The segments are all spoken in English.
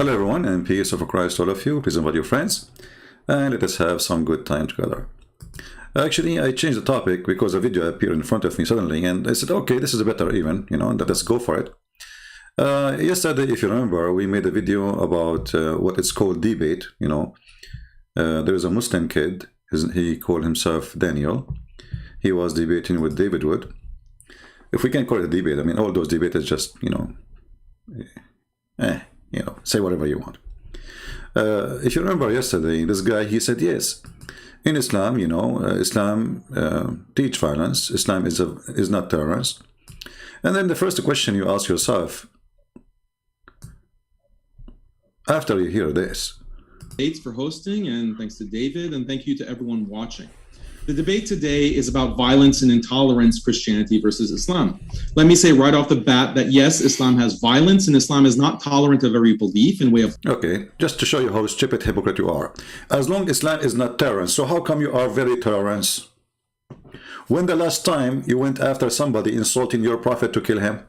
Hello everyone, and peace of Christ to all of you, peace and with your friends, and let us have some good time together. Actually, I changed the topic because a video appeared in front of me suddenly, and I said, okay, this is better even, and let's go for it. Yesterday, if you remember, we made a video about what it's called debate. There is a Muslim kid, he called himself Daniel. He was debating with David Wood. If we can call it a debate, I mean, all those debates is just, say whatever you want. If you remember yesterday, this guy, he said, yes, in Islam, Islam teach violence. Islam is not tolerance. And then the first question you ask yourself, after you hear this. Thanks for hosting, and thanks to David, and thank you to everyone watching. The debate today is about violence and intolerance, Christianity versus Islam. Let me say right off the bat that yes, Islam has violence, and Islam is not tolerant of every belief in way of... Okay, just to show you how stupid hypocrite you are. As long as Islam is not tolerance, so how come you are very tolerant? When the last time you went after somebody insulting your prophet to kill him?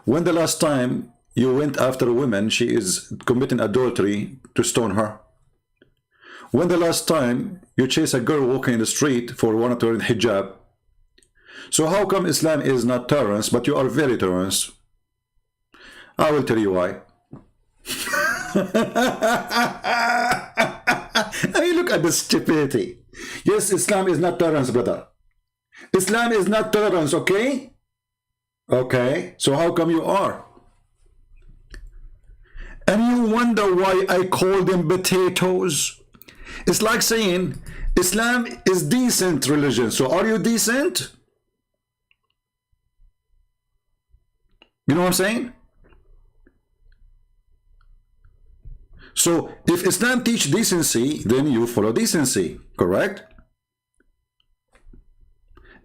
When the last time you went after a woman, she is committing adultery, to stone her? When the last time you chase a girl walking in the street for wanting to wear hijab? So how come Islam is not tolerance, but you are very tolerant? I will tell you why. I mean, look at the stupidity. Yes, Islam is not tolerance, brother. Islam is not tolerance, okay? Okay, so how come you are? And you wonder why I call them potatoes? It's like saying Islam is decent religion. So are you decent? You know what I'm saying? So if Islam teach decency, then you follow decency, correct?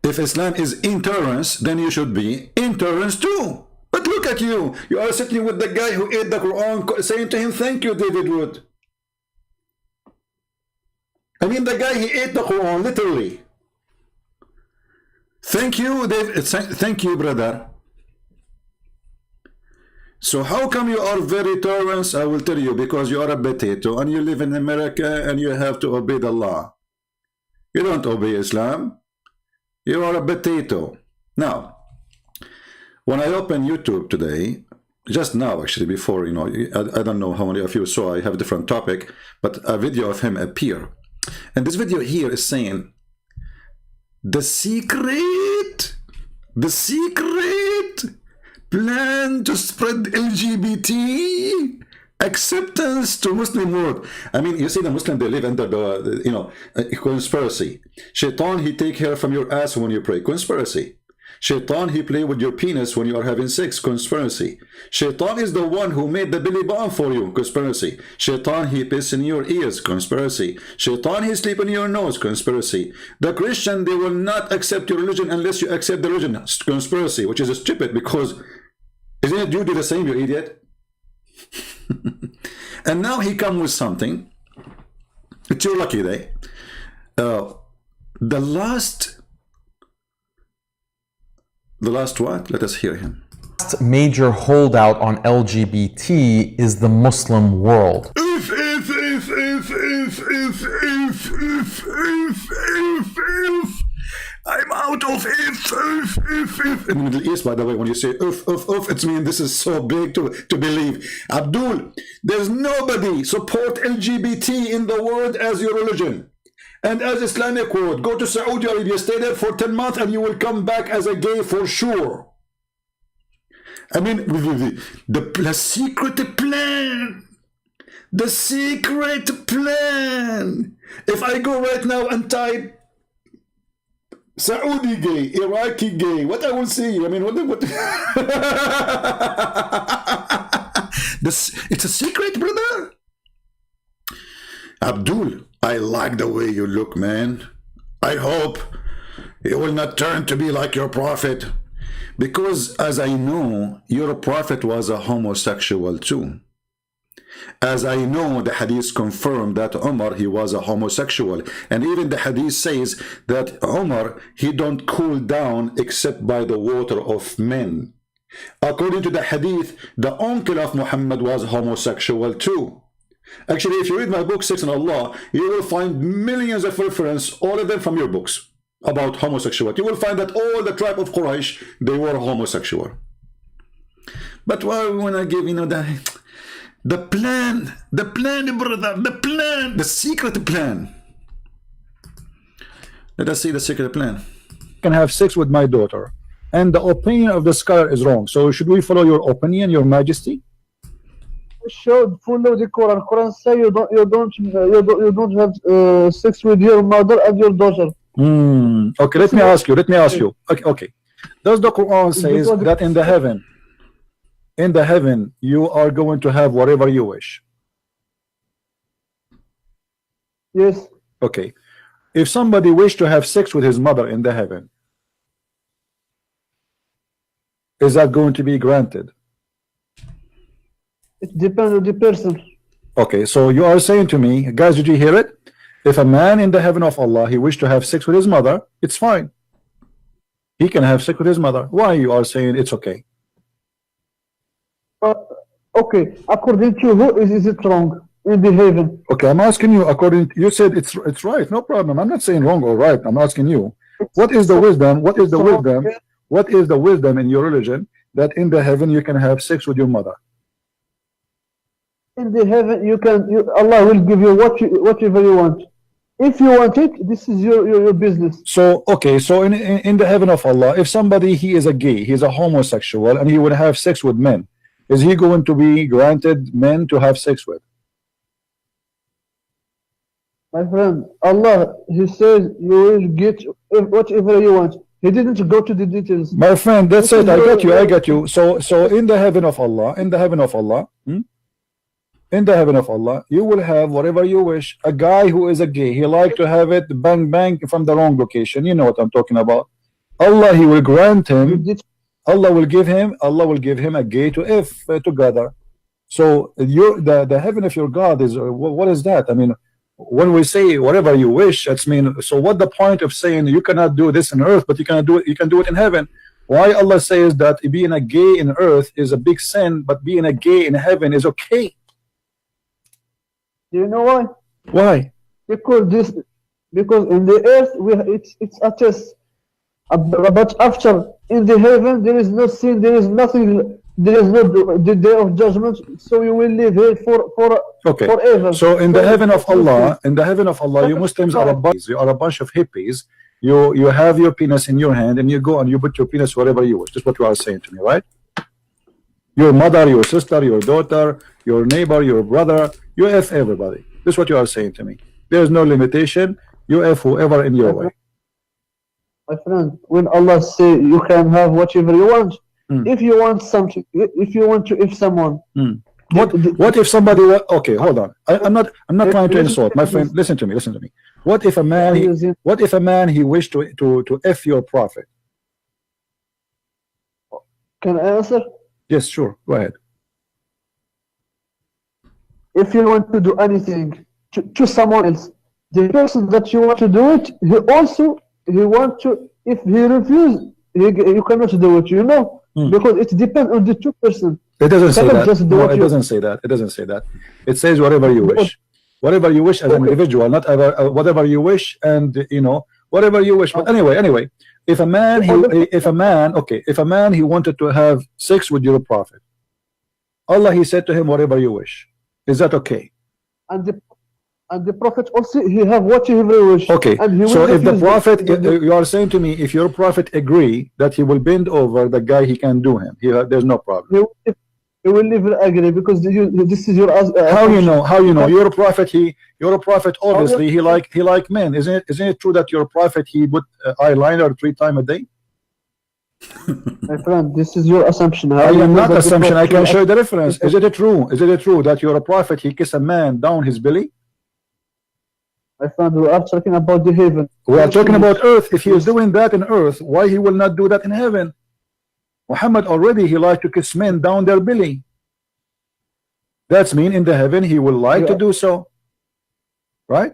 If Islam is intolerance, then you should be intolerance too. But look at you. You are sitting with the guy who ate the Quran, saying to him, thank you, David Wood. I mean, the guy, he ate the Quran, literally. Thank you, David. Thank you, brother. So how come you are very tolerant? I will tell you, because you are a potato, and you live in America, and you have to obey the law. You don't obey Islam. You are a potato. Now, when I open YouTube today, just now actually, before, I don't know how many of you saw, I have a different topic, but a video of him appear. And this video here is saying, the secret plan to spread LGBT acceptance to Muslim world. I mean, you see the Muslim, they live under the, conspiracy. Shaitan, he take hair from your ass when you pray. Conspiracy. Shaitan, he play with your penis when you are having sex. Conspiracy. Shaitan is the one who made the belly bomb for you. Conspiracy. Shaitan, he piss in your ears. Conspiracy. Shaitan, he sleep in your nose. Conspiracy. The Christian, they will not accept your religion unless you accept the religion. Conspiracy, which is stupid, because isn't it you do the same, you idiot? And now he come with something. It's your lucky day. The last what? Let us hear him. Last major holdout on LGBT is the Muslim world. If. I'm out of if. In the Middle East, by the way, when you say if, it means this is so big to believe. Abdul, there's nobody support LGBT in the world as your religion. And as Islamic world, go to Saudi Arabia, stay there for 10 months, and you will come back as a gay for sure. I mean, the secret plan. The secret plan. If I go right now and type Saudi gay, Iraqi gay, what I will see? I mean, what? It's a secret, brother. Abdul, I like the way you look, man. I hope you will not turn to be like your prophet, because as I know, your prophet was a homosexual too. As I know, the hadith confirmed that Umar, he was a homosexual. And even the hadith says that Umar, he don't cool down except by the water of men. According to the hadith, the uncle of Muhammad was homosexual too. Actually, if you read my book, Sex and Allah, you will find millions of references, all of them from your books, about homosexuality. You will find that all the tribe of Quraysh, they were homosexual. But why we want to give, the plan, brother, the secret plan. Let us see the secret plan. Can have sex with my daughter, and the opinion of the scholar is wrong. So should we follow your opinion, Your Majesty? Should follow the Quran. Quran say you don't have sex with your mother and your daughter. Okay, let me ask you. Okay. Does the Quran says that in the heaven you are going to have whatever you wish? Yes. Okay. If somebody wished to have sex with his mother in the heaven, is that going to be granted? It depends on the person. Okay, so you are saying to me, guys, did you hear it? If a man in the heaven of Allah, he wished to have sex with his mother, it's fine. He can have sex with his mother. Why you are saying it's okay? Okay, according to who is it wrong in the heaven? Okay, I'm asking you. You said it's right. No problem. I'm not saying wrong or right. I'm asking you. What is the wisdom? What is the wisdom? What is the wisdom in your religion that in the heaven you can have sex with your mother? In the heaven, Allah will give you whatever you want. If you want it, this is your business. So okay, so in the heaven of Allah, if somebody he is a gay, he is a homosexual, and he would have sex with men, is he going to be granted men to have sex with? My friend, Allah, He says you will get whatever you want. He didn't go to the details. My friend, that's it. I got you. So in the heaven of Allah, in the heaven of Allah, you will have whatever you wish. A guy who is a gay, he like to have it bang bang from the wrong location. You know what I'm talking about. Allah, He will grant him. Allah will give him a gay to if together. So the heaven of your God is what is that? I mean, when we say whatever you wish, that's mean. So what the point of saying you cannot do this on earth, but you can do it in heaven? Why Allah says that being a gay in earth is a big sin, but being a gay in heaven is okay? Do you know why? Why? Because in the earth it's a test. But after in the heaven there is no sin, there is nothing, there is no the day of judgment. So you will live here forever. So in the heaven of Allah, you Muslims are a bunch of hippies. You have your penis in your hand and you go and you put your penis wherever you wish. That's what you are saying to me, right? Your mother, your sister, your daughter, your neighbor, your brother, you F everybody. This is what you are saying to me. There is no limitation. You F whoever in your way. My friend, when Allah say you can have whatever you want, if you want something, if you want to, if someone, what if somebody? Okay, hold on. I'm not trying to insult, my friend. Listen to me. What if a man he wished to F your prophet? Can I answer? Yes, sure. Go ahead. If you want to do anything to someone else, the person that you want to do it, he want to. If he refuses, you cannot do it. You know, because it depends on the two person. It doesn't say that. No, it doesn't say that. It doesn't say that. It says whatever you wish. Whatever you wish as an individual, not whatever you wish, and whatever you wish. But anyway, if a man he wanted to have sex with your prophet, Allah he said to him, whatever you wish. Is that okay? And the prophet also he have whatever he wish. Okay. So if the prophet, you are saying to me, if your prophet agree that he will bend over the guy, he can do him. There's no problem. He will never agree because this is your. How you know? Your prophet obviously he like men. Isn't it true that your prophet he put eyeliner 3 times a day? My friend, this is your assumption. I am not assumption. I can show you the reference. Is it true? Is it true that your prophet he kiss a man down his belly? My friend, we are talking about the heaven. We are talking about earth. If he is doing that in earth, why he will not do that in heaven? Muhammad already he like to kiss men down their belly. That's mean in the heaven he will like to do so, right?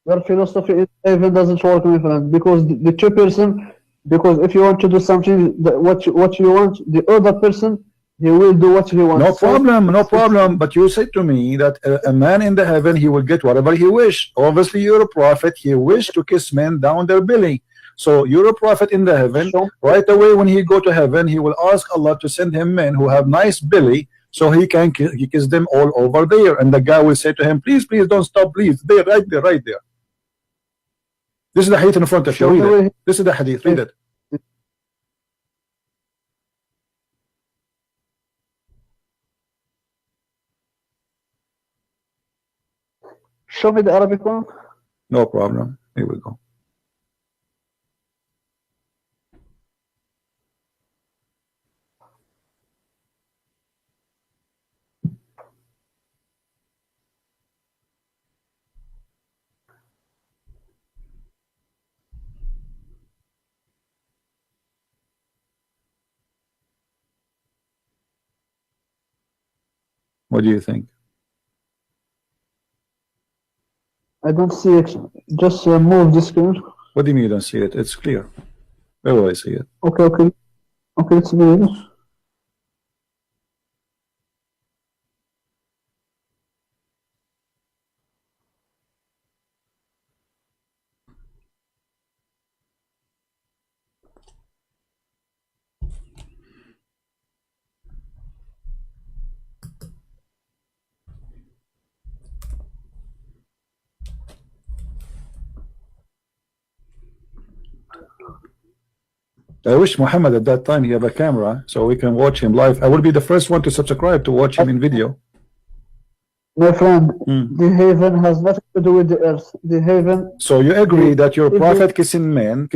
Your philosophy in heaven doesn't work, my friend, because the two person Because if you want to do something what you want, the other person, he will do what he wants. No problem, no problem. But you said to me that a man in the heaven, he will get whatever he wish. Obviously, you're a prophet. He wished to kiss men down their belly. So you're a prophet in the heaven. Right away, when he go to heaven, he will ask Allah to send him men who have nice belly, so he can kiss them all over there. And the guy will say to him, please, please don't stop, please. There, right there, right there. This is the hadith in front of you. Read it. This is the hadith. Read it. Show me the Arabic one. No problem. Here we go. What do you think? I don't see it. Just move the screen. What do you mean you don't see it? It's clear. Where will I see it? Okay, okay. Okay, it's good. I wish Muhammad at that time he have a camera so we can watch him live. I will be the first one to subscribe to watch him in video. My friend, the heaven has nothing to do with the earth. The heaven. So you agree that your prophet kissing men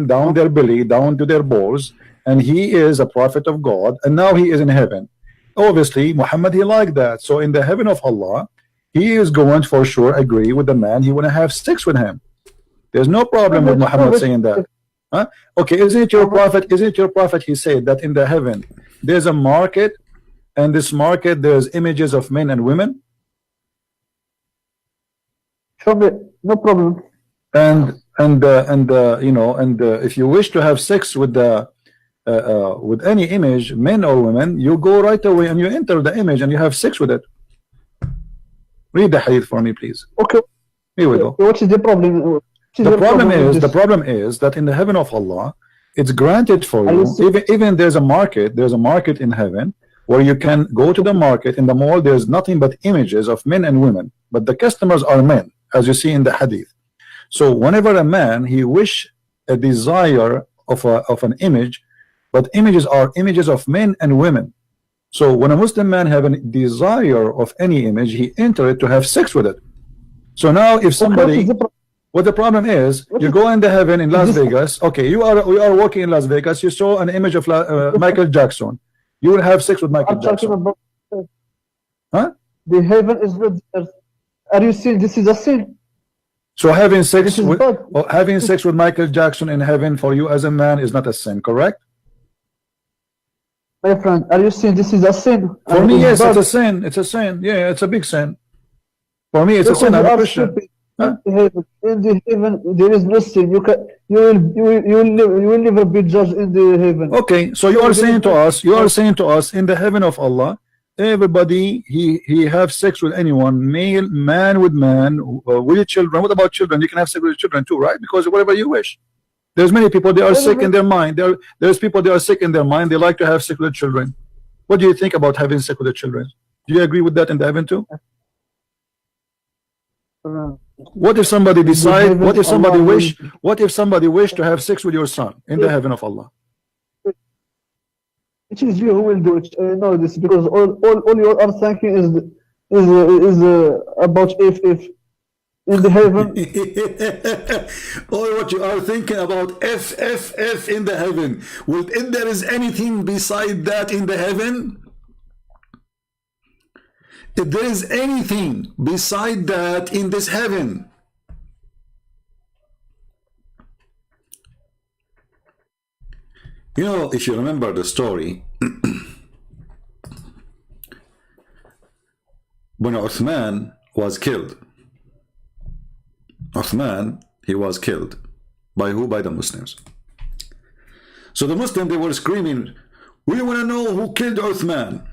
down their belly, down to their balls, and he is a prophet of God, and now he is in heaven. Obviously, Muhammad, he liked that. So in the heaven of Allah, he is going to for sure agree with the man. He want to have sex with him. There's no problem with Muhammad saying that. Huh? Okay, isn't it your prophet? Isn't it your prophet? He said that in the heaven there's a market, and this market there's images of men and women. Show me, no problem. And you know, and if you wish to have sex with the with any image, men or women, you go right away and you enter the image and you have sex with it. Read the hadith for me, please. Okay. Here we go. What is the problem? The problem is that in the heaven of Allah, it's granted for you. Even there's a market in heaven where you can go to the market. In the mall, there's nothing but images of men and women, but the customers are men, as you see in the hadith. So whenever a man he wish a desire of an image, but images are images of men and women. So when a Muslim man have a desire of any image, he enter it to have sex with it. So now if somebody, what the problem is, you go in the heaven in Las Vegas. Okay, we are walking in Las Vegas. You saw an image of Michael Jackson. You will have sex with Michael Jackson. About, huh? The heaven is not earth. Are you saying this is a sin? So having sex with Michael Jackson in heaven for you as a man is not a sin, correct? My friend, are you saying this is a sin? For me, yes, it's a sin. It's a sin. Yeah, it's a big sin. For me, it's a sin. I'm a Christian. Huh? In the heaven, there is no sin. You will never be judged in the heaven. Okay, so you are saying to us, in the heaven of Allah, everybody he have sex with anyone, male, man with man, with children. What about children? You can have sex with children too, right? Because whatever you wish. There's many people they are sick in their mind. There's people they are sick in their mind. They like to have sex with children. What do you think about having sex with the children? Do you agree with that in the heaven too? What if somebody decide? What if somebody wish? What if somebody wish to have sex with your son in the heaven of Allah? It is you who will do it. Know this because all you are thinking is about if in the heaven. All what you are thinking about if in the heaven. Well, if there is anything beside that in the heaven. If there is anything beside that in this heaven, you know, if you remember the story, when Uthman was killed, he was killed by who? By the Muslims. So the Muslims, they were screaming, we want to know who killed Uthman.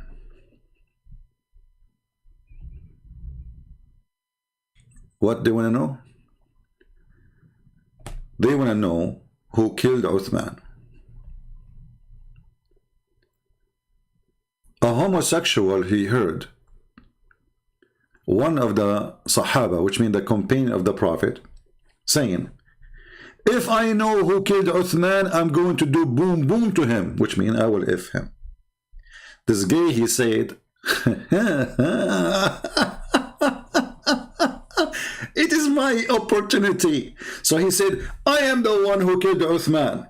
What they want to know? They want to know who killed Uthman. A homosexual, he heard one of the Sahaba, which means the companion of the Prophet, saying, if I know who killed Uthman, I'm going to do boom boom to him, which means I will F him. This guy, he said, it is my opportunity. So he said, I am the one who killed Uthman.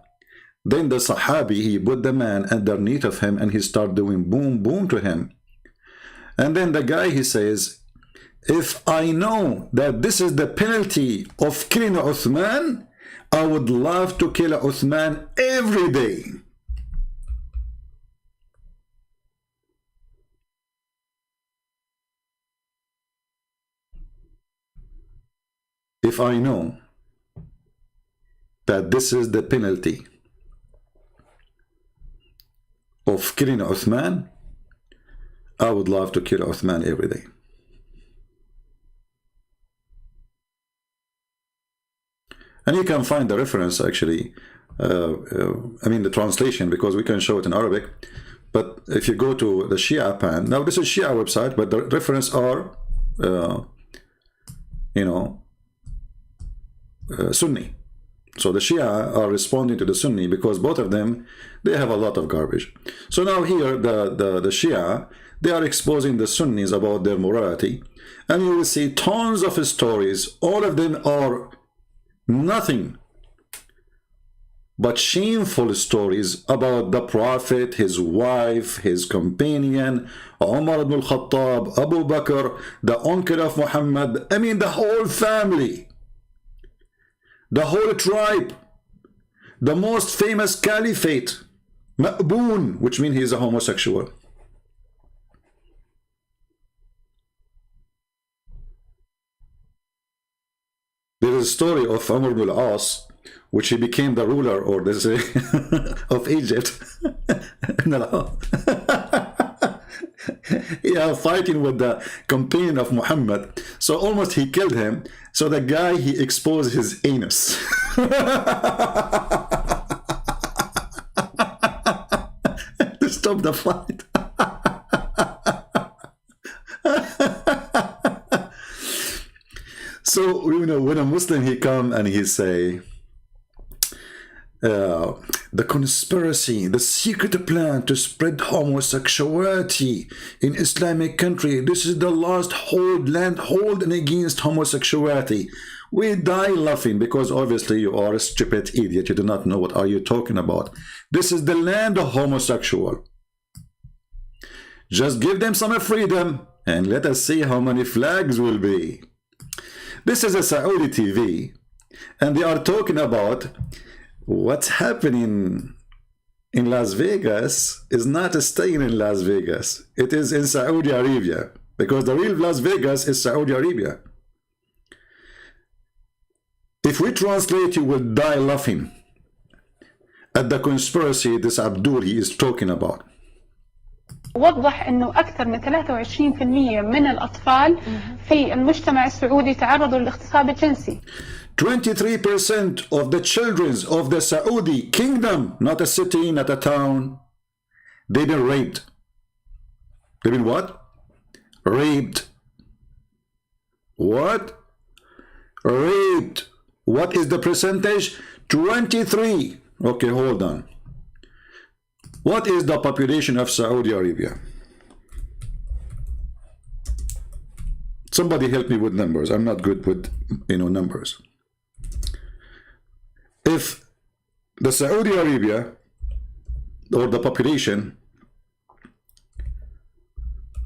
Then the Sahabi, he put the man underneath of him and he started doing boom boom to him. And then the guy, he says, if I know that this is the penalty of killing Uthman, I would love to kill Uthman every day. If I know that this is the penalty of killing Uthman, I would love to kill Uthman every day. And you can find the reference actually, I mean the translation, because we can show it in Arabic. But if you go to the Shia pan, now this is Shia website, but the reference are, Sunni. So the Shia are responding to the Sunni because both of them, they have a lot of garbage. So now here, the Shia, they are exposing the Sunnis about their morality. And you will see tons of stories. All of them are nothing but shameful stories about the Prophet, his wife, his companion, Umar ibn al-Khattab, Abu Bakr, the uncle of Muhammad, I mean the whole family, the whole tribe, the most famous caliphate, Ma'boon, which means he is a homosexual. There is a story of Amr ibn al-As, which he became the ruler, or they say, of Egypt. Yeah, fighting with the companion of Muhammad. So almost he killed him. So the guy, he exposed his anus. To stop the fight. So, when a Muslim, he come and he say, the conspiracy, the secret plan to spread homosexuality in Islamic country, this is the last land holding against homosexuality. We die laughing because obviously you are a stupid idiot. You do not know what are you talking about. This is the land of homosexual. Just give them some freedom and let us see how many flags will be. This is a Saudi TV, and they are talking about what's happening in Las Vegas is not staying in Las Vegas. It is in Saudi Arabia, because the real Las Vegas is Saudi Arabia. If we translate, you will die laughing at the conspiracy this Abdul he is talking about. وضح انه اكثر من 23% من الاطفال في المجتمع السعودي تعرضوا للاغتصاب الجنسي. 23% of the children of the Saudi kingdom, not a city, not a town, they've been raped. They've been what? Raped. What? Raped. What is the percentage? 23. Okay, hold on. What is the population of Saudi Arabia? Somebody help me with numbers. I'm not good with, numbers. If the Saudi Arabia, or the population,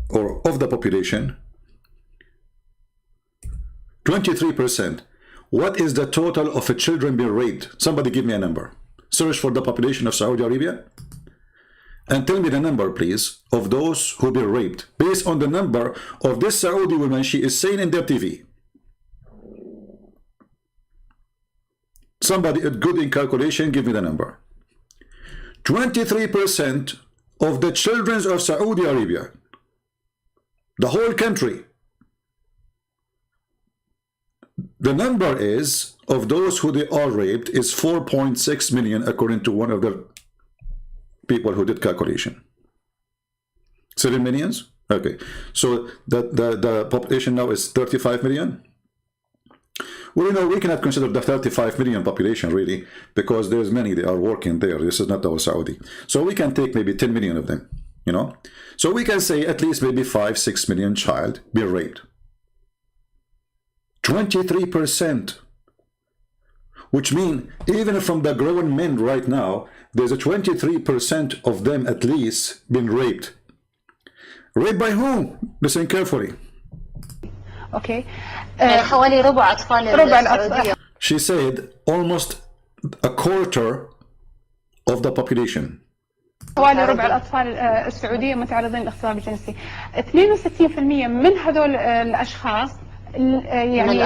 or of the population, 23%, what is the total of children being raped? Somebody give me a number. Search for the population of Saudi Arabia. And tell me the number, please, of those who been raped, based on the number of this Saudi woman she is saying in their TV. Somebody good in calculation, give me the number. 23% of the children of Saudi Arabia, the whole country, the number is of those who they are raped is 4.6 million, according to one of the people who did calculation. 7 millions. Okay, so the population now is 35 million. Well, you know, we cannot consider the 35 million population really, because there's many, they are working there. This is not our Saudi. So we can take maybe 10 million of them, you know. So we can say at least maybe 5-6 million child be raped. 23%. Which means even from the grown men right now, there's a 23% of them at least been raped. Raped by whom? Listen carefully. اوكي حوالي ربع أطفال السعودية. She said almost a quarter of the population. حوالي ربع الأطفال السعودية متعرضين للاغتصاب الجنسي. 62% من هذول الأشخاص يعني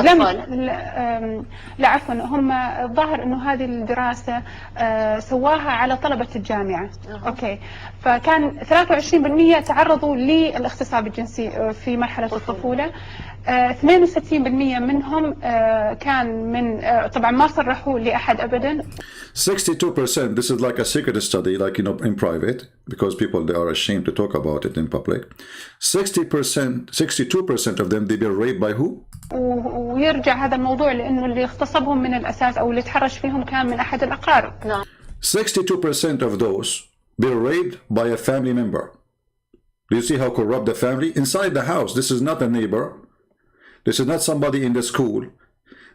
لا عفوا، هم الظاهر انه هذه الدراسه سواها على طلبه الجامعه. اوكي، فكان 23% تعرضوا للاغتصاب الجنسي في مرحله الطفوله. 62% منهم كان من طبعا ما صرحوا لاحد ابدا. 62%, this is like a secret study, like, you know, in private, because people, they are ashamed to talk about it in public. 62% of them, they were raped by who? ويرجع هذا الموضوع لانه اللي اغتصبهم من الاساس او اللي تحرش فيهم كان من احد الاقارب. نعم. 62% of those were raped by a family member. Do you see how corrupt the family? Inside the house, this is not a neighbor. This is not somebody in the school.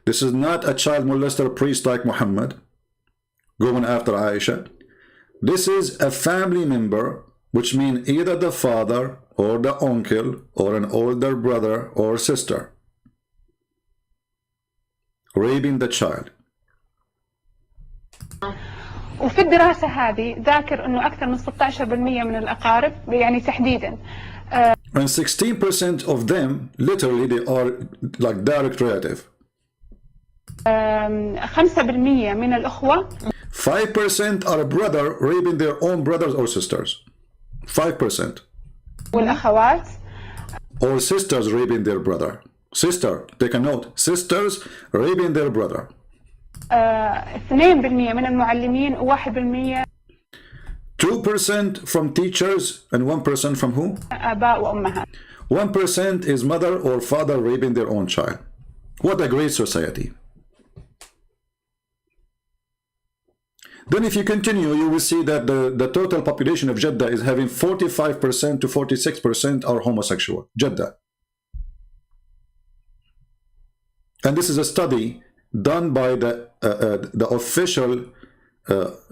This is not a child molester priest like Muhammad going after Aisha. This is a family member, which means either the father or the uncle or an older brother or sister raping the child. وفي الدراسة هذه ذاكر انه اكثر من 16% من الاقارب يعني تحديدا. And 16% of them, literally, they are like direct relative. 5% من الأخوة. 5% are a brother raping their own brothers or sisters. 5%. والأخوات. Or sisters raping their brother. Sister, take a note. Sisters raping their brother. 2% من المعلمين و1%. 2% from teachers and 1% from who? آباء وأمهات. 1% is mother or father raping their own child. What a great society. Then if you continue, you will see that the total population of Jeddah is having 45% to 46% are homosexual. Jeddah. And this is a study done by the official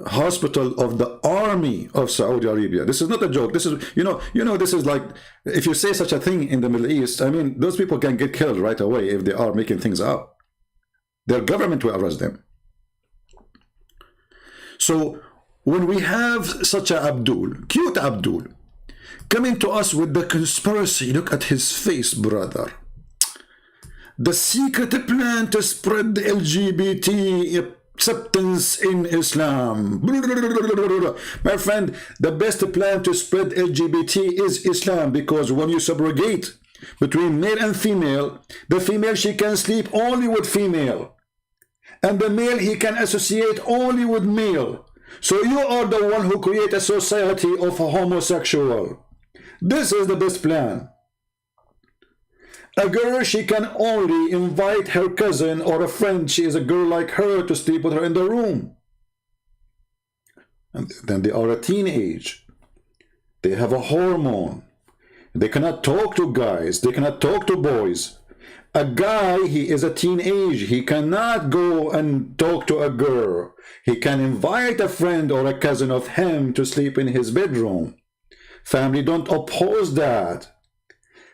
hospital of the army of Saudi Arabia. This is not a joke. This is, you know, this is like, if you say such a thing in the Middle East, I mean, those people can get killed right away if they are making things up. Their government will arrest them. So when we have such a Abdul, cute Abdul, coming to us with the conspiracy, look at his face, brother. The secret plan to spread the LGBT acceptance in Islam. My friend, the best plan to spread LGBT is Islam, because when you subrogate between male and female, the female, she can sleep only with female, and the male, he can associate only with male. So you are the one who create a society of homosexual. This is the best plan. A girl, she can only invite her cousin or a friend, she is a girl like her, to sleep with her in the room. And then they are a teenage. They have a hormone. They cannot talk to guys. They cannot talk to boys. A guy, he is a teenage. He cannot go and talk to a girl. He can invite a friend or a cousin of him to sleep in his bedroom. Family don't oppose that.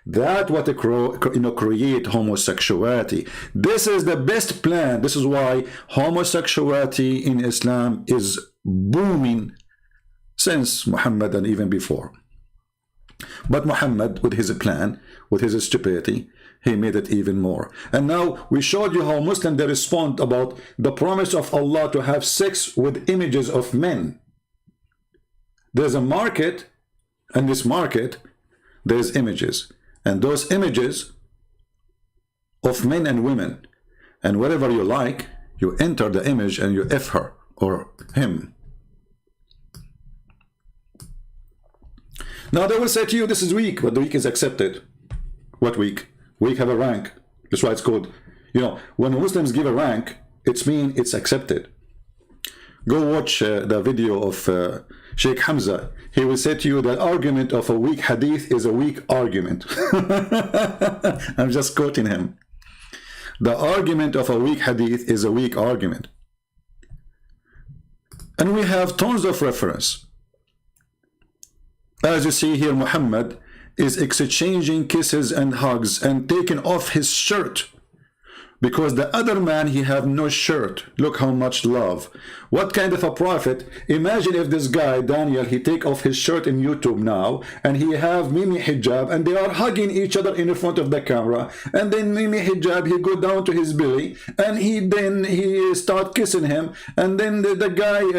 That what create homosexuality. This is the best plan. This is why homosexuality in Islam is booming since Muhammad and even before. But Muhammad, with his plan, with his stupidity, he made it even more. And now we showed you how Muslims, they respond about the promise of Allah to have sex with images of men. There's a market, and this market, there's images. And those images of men and women, and whatever you like, you enter the image and you F her or him. Now they will say to you, this is weak, but the weak is accepted. What weak? Weak have a rank. That's why it's called, you know, when Muslims give a rank, it's mean it's accepted. Go watch the video of Sheikh Hamza. He will say to you that argument of a weak hadith is a weak argument. I'm just quoting him. The argument of a weak hadith is a weak argument. And we have tons of reference. As you see here, Muhammad is exchanging kisses and hugs and taking off his shirt because the other man, he have no shirt. Look how much love. What kind of a prophet? Imagine if this guy Daniel, he take off his shirt in YouTube now and he have Mimi hijab and they are hugging each other in front of the camera, and then Mimi hijab, he go down to his belly and he start kissing him, and then the guy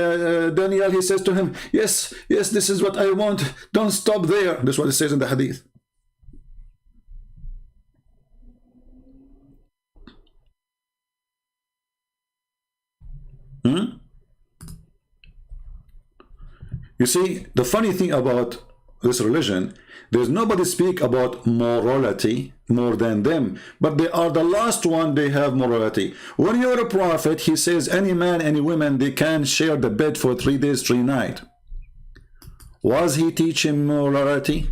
Daniel, he says to him, yes, this is what I want, don't stop there. That's what it says in the hadith. You see, the funny thing about this religion, there's nobody speak about morality more than them, but they are the last one, they have morality. When you're a prophet, he says any man, any woman, they can share the bed for 3 days, 3 nights. Was he teaching morality?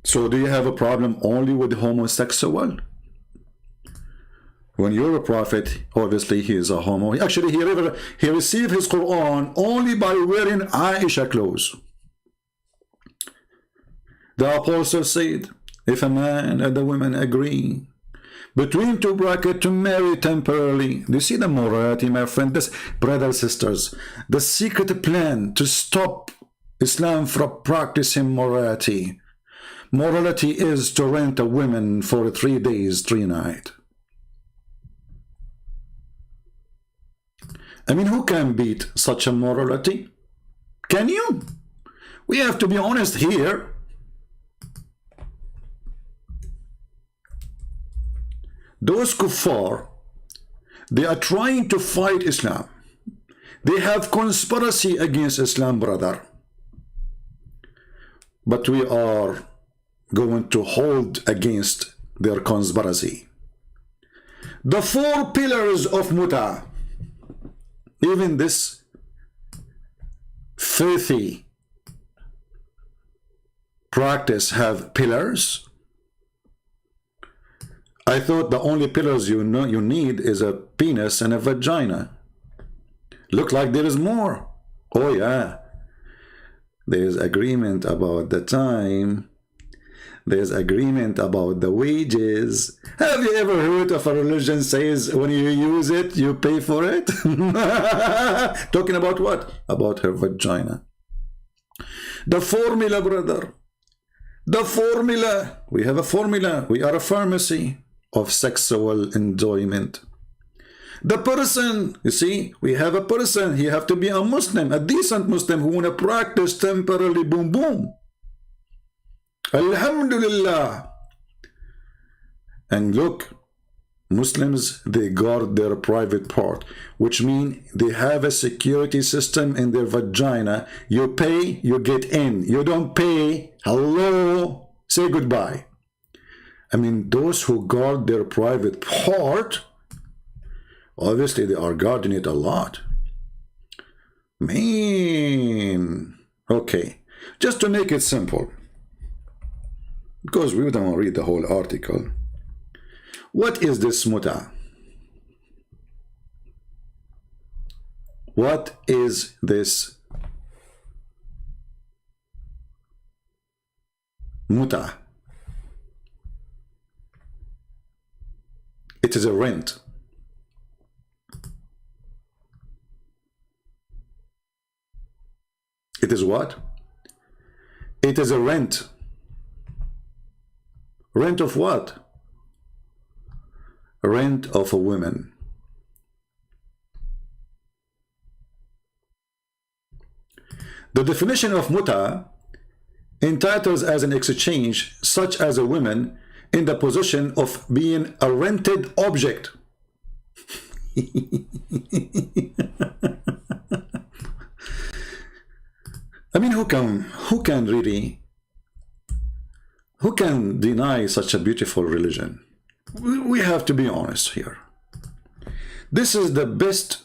So do you have a problem only with homosexual? When you're a prophet, obviously he is a homo. Actually, he received his Quran only by wearing Aisha clothes. The apostle said, if a man and a woman agree between two brackets to marry temporarily, do you see the morality, my friend? This, brothers and sisters, the secret plan to stop Islam from practicing morality. Morality is to rent a woman for 3 days, 3 nights. I mean, who can beat such a morality? Can you? We have to be honest here. Those kuffar, they are trying to fight Islam. They have conspiracy against Islam, brother. But we are going to hold against their conspiracy. The 4 pillars of Muta. Even this filthy practice have pillars. I thought the only pillars you need is a penis and a vagina. Look like there is more. Oh yeah. There's agreement about the time. There's agreement about the wages. Have you ever heard of a religion says when you use it, you pay for it? Talking about what? About her vagina. The formula, brother. The formula. We have a formula. We are a pharmacy of sexual enjoyment. The person, you see, we have a person. He have to be a Muslim, a decent Muslim who want to practice temporarily boom boom. Alhamdulillah. And look, Muslims, they guard their private part, which means they have a security system in their vagina. You pay, you get in. You don't pay, hello, say goodbye. I mean, those who guard their private part, obviously they are guarding it a lot. Man, okay, just to make it simple, because we don't want to read the whole article. What is this muta? What is this muta? It is a rent. It is what? It is a rent. Rent of what? Rent of a woman. The definition of muta entitles as an exchange such as a woman in the position of being a rented object. I mean, who can deny such a beautiful religion? We have to be honest here. This is the best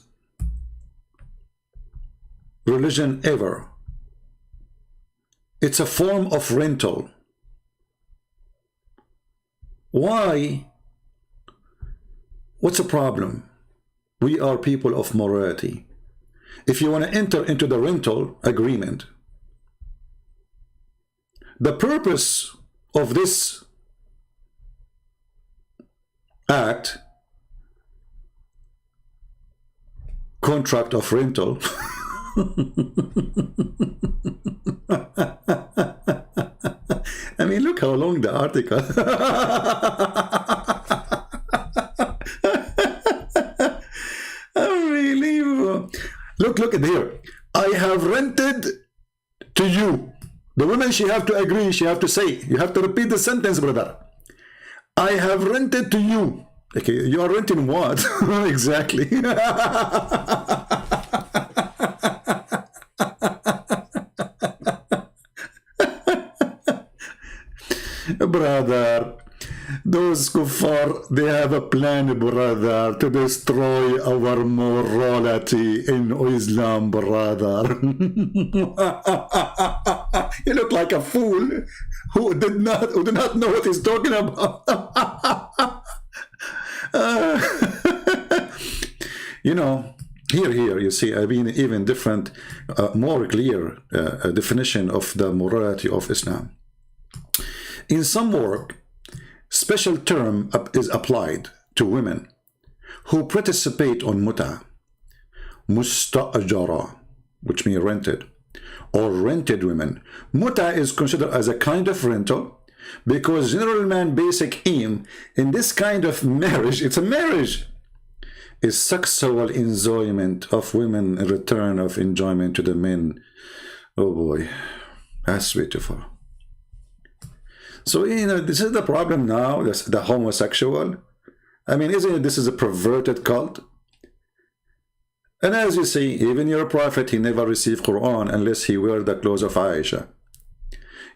religion ever. It's a form of rental. Why? What's the problem? We are people of morality. If you want to enter into the rental agreement, the purpose of this act, contract of rental, I mean, look how long the article. Unbelievable. Look at here. I have rented to you. The woman, she have to agree, she have to say. You have to repeat the sentence, brother. I have rented to you. Okay, you are renting what? Exactly. Brother, those kuffar, they have a plan, brother, to destroy our morality in Islam, brother. You look like a fool who do not know what he's talking about. You know, here you see, I mean, even different, more clear definition of the morality of Islam. In some work, special term is applied to women who participate on muta, musta'jara, which means rented, or rented women. Muta is considered as a kind of rental because general man basic aim in this kind of marriage, it's a marriage, is sexual enjoyment of women in return of enjoyment to the men. Oh boy, that's beautiful. So, you know, this is the problem now, the homosexual. I mean, isn't it, this is a perverted cult? And as you see, even your prophet, he never received Quran unless he wear the clothes of Aisha.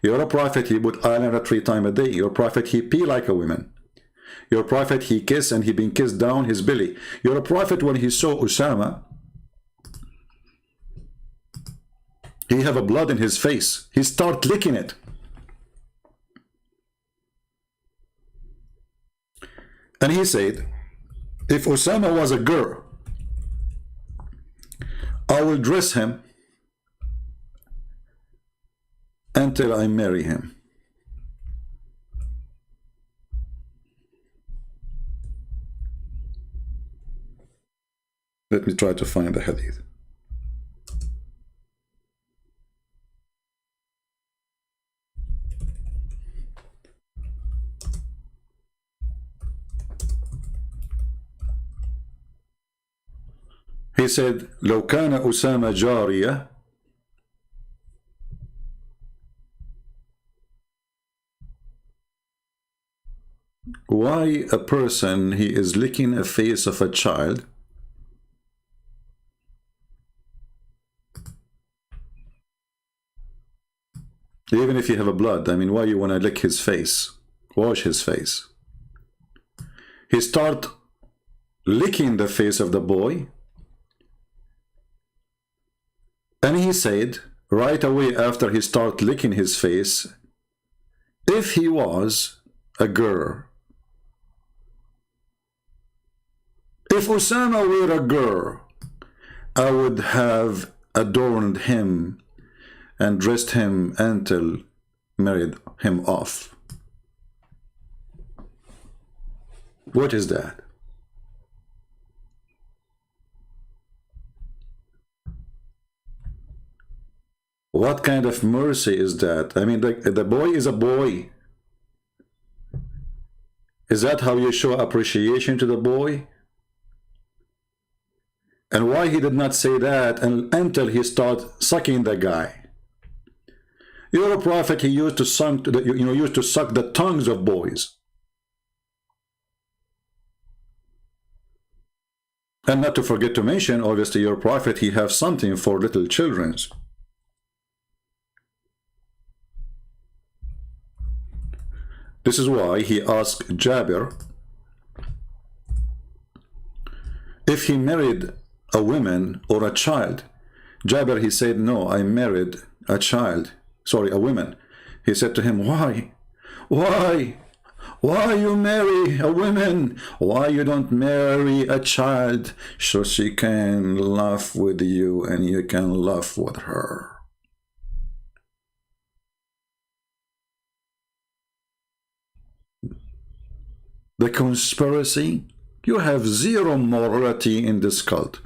Your prophet, he put eyeliner 3 times a day. Your prophet, he pee like a woman. Your prophet, he kiss and he been kissed down his belly. Your prophet, when he saw Usama, he have a blood in his face. He start licking it. And he said, if Osama was a girl, I will dress him until I marry him. Let me try to find the hadith. He said, لو كان أسامة جارية why a person, he is licking a face of a child even if you have a blood? I mean, why you want to lick his face, wash his face? He start licking the face of the boy. And he said, right away after he started licking his face, if he was a girl, if Osama were a girl, I would have adorned him and dressed him until married him off. What is that? What kind of mercy is that? I mean, the boy is a boy. Is that how you show appreciation to the boy? And why he did not say that until he started sucking the guy? Your prophet, he used to suck used to suck the tongues of boys. And not to forget to mention, obviously, your prophet, he has something for little children. This is why he asked Jabir if he married a woman or a child. Jabir, he said, no, I married a child. Sorry, a woman. He said to him, why? Why? Why you marry a woman? Why you don't marry a child so she can laugh with you and you can laugh with her? The conspiracy, you have zero morality in this cult.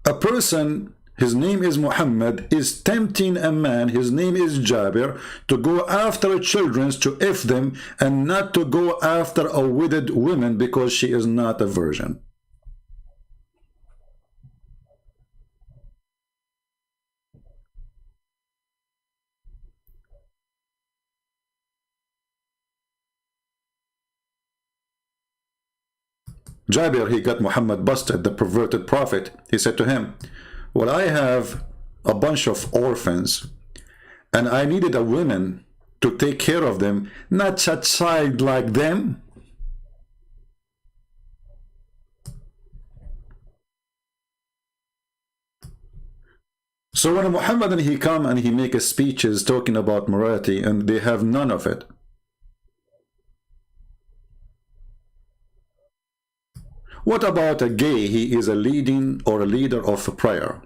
A person, his name is Muhammad, is tempting a man, his name is Jabir, to go after children to F them and not to go after a wedded woman because she is not a virgin. Jabir, he got Muhammad busted, the perverted prophet. He said to him, well, I have a bunch of orphans and I needed a woman to take care of them, not a child like them. So when Muhammad and he come and he make speeches talking about morality, and they have none of it. What about a gay? He is a leading or a leader of a prayer.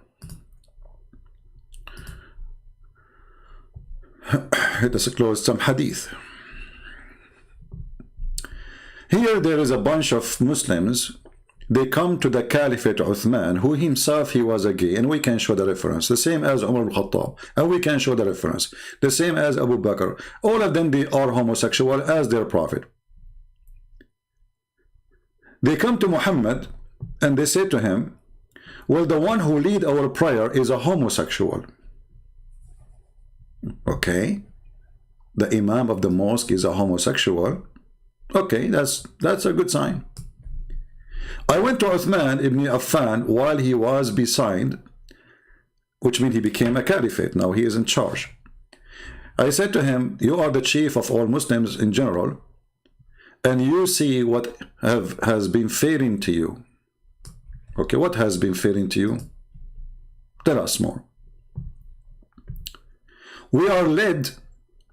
Let us close some hadith. Here there is a bunch of Muslims. They come to the Caliphate Uthman, who himself, he was a gay, and we can show the reference. The same as Umar al-Khattab, and we can show the reference. The same as Abu Bakr. All of them, they are homosexual as their prophet. They come to Muhammad and they say to him, well, the one who lead our prayer is a homosexual. Okay. The imam of the mosque is a homosexual. Okay, that's a good sign. I went to Uthman ibn Affan while he was beside, which means he became a caliphate. Now he is in charge. I said to him, you are the chief of all Muslims in general, and you see what has been failing to you. Okay, what has been failing to you? Tell us more. We are led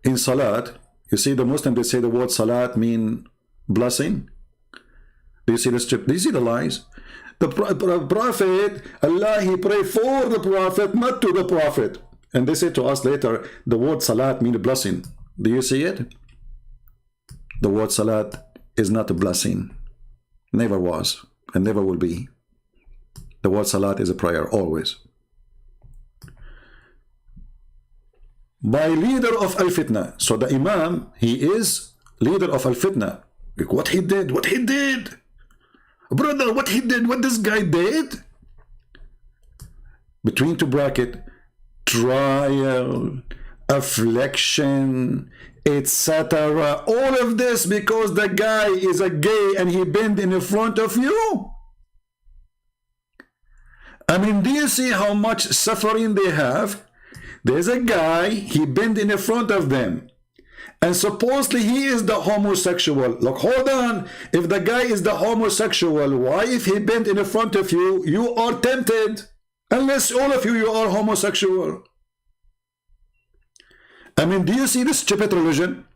in Salat. You see, the Muslims, they say the word Salat mean blessing. Do you see this? Do you see the lies? The Prophet, Allah, he pray for the Prophet, not to the Prophet. And they say to us later, the word Salat mean blessing. Do you see it? The word Salat is not a blessing. Never was and never will be. The word Salat is a prayer, always. By leader of Al-Fitna. So the Imam, he is leader of Al-Fitna. Like what he did, what he did. Brother, what he did, what this guy did. Between two bracket, trial, affliction, etc. All of this because the guy is a gay and he bend in front of you. I mean, do you see how much suffering they have? There's a guy, he bend in front of them. And supposedly he is the homosexual. Look, hold on. If the guy is the homosexual, why if he bent in front of you, you are tempted? Unless all of you are homosexual. I mean, do you see this stupid religion?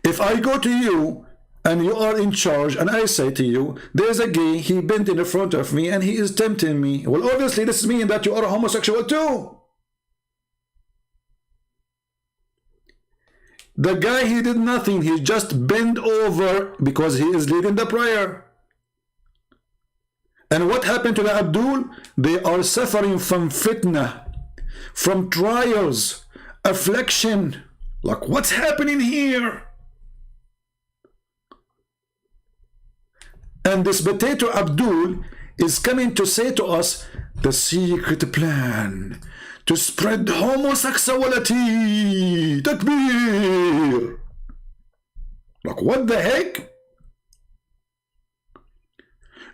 If I go to you and you are in charge and I say to you, there's a gay, he bent in front of me and he is tempting me. Well, obviously this means that you are a homosexual too. The guy, he did nothing. He just bent over because he is leading the prayer. And what happened to the Abdul? They are suffering from fitna, from trials, affliction. Like, what's happening here? And this potato Abdul is coming to say to us, the secret plan to spread homosexuality. Takbir. Like, what the heck?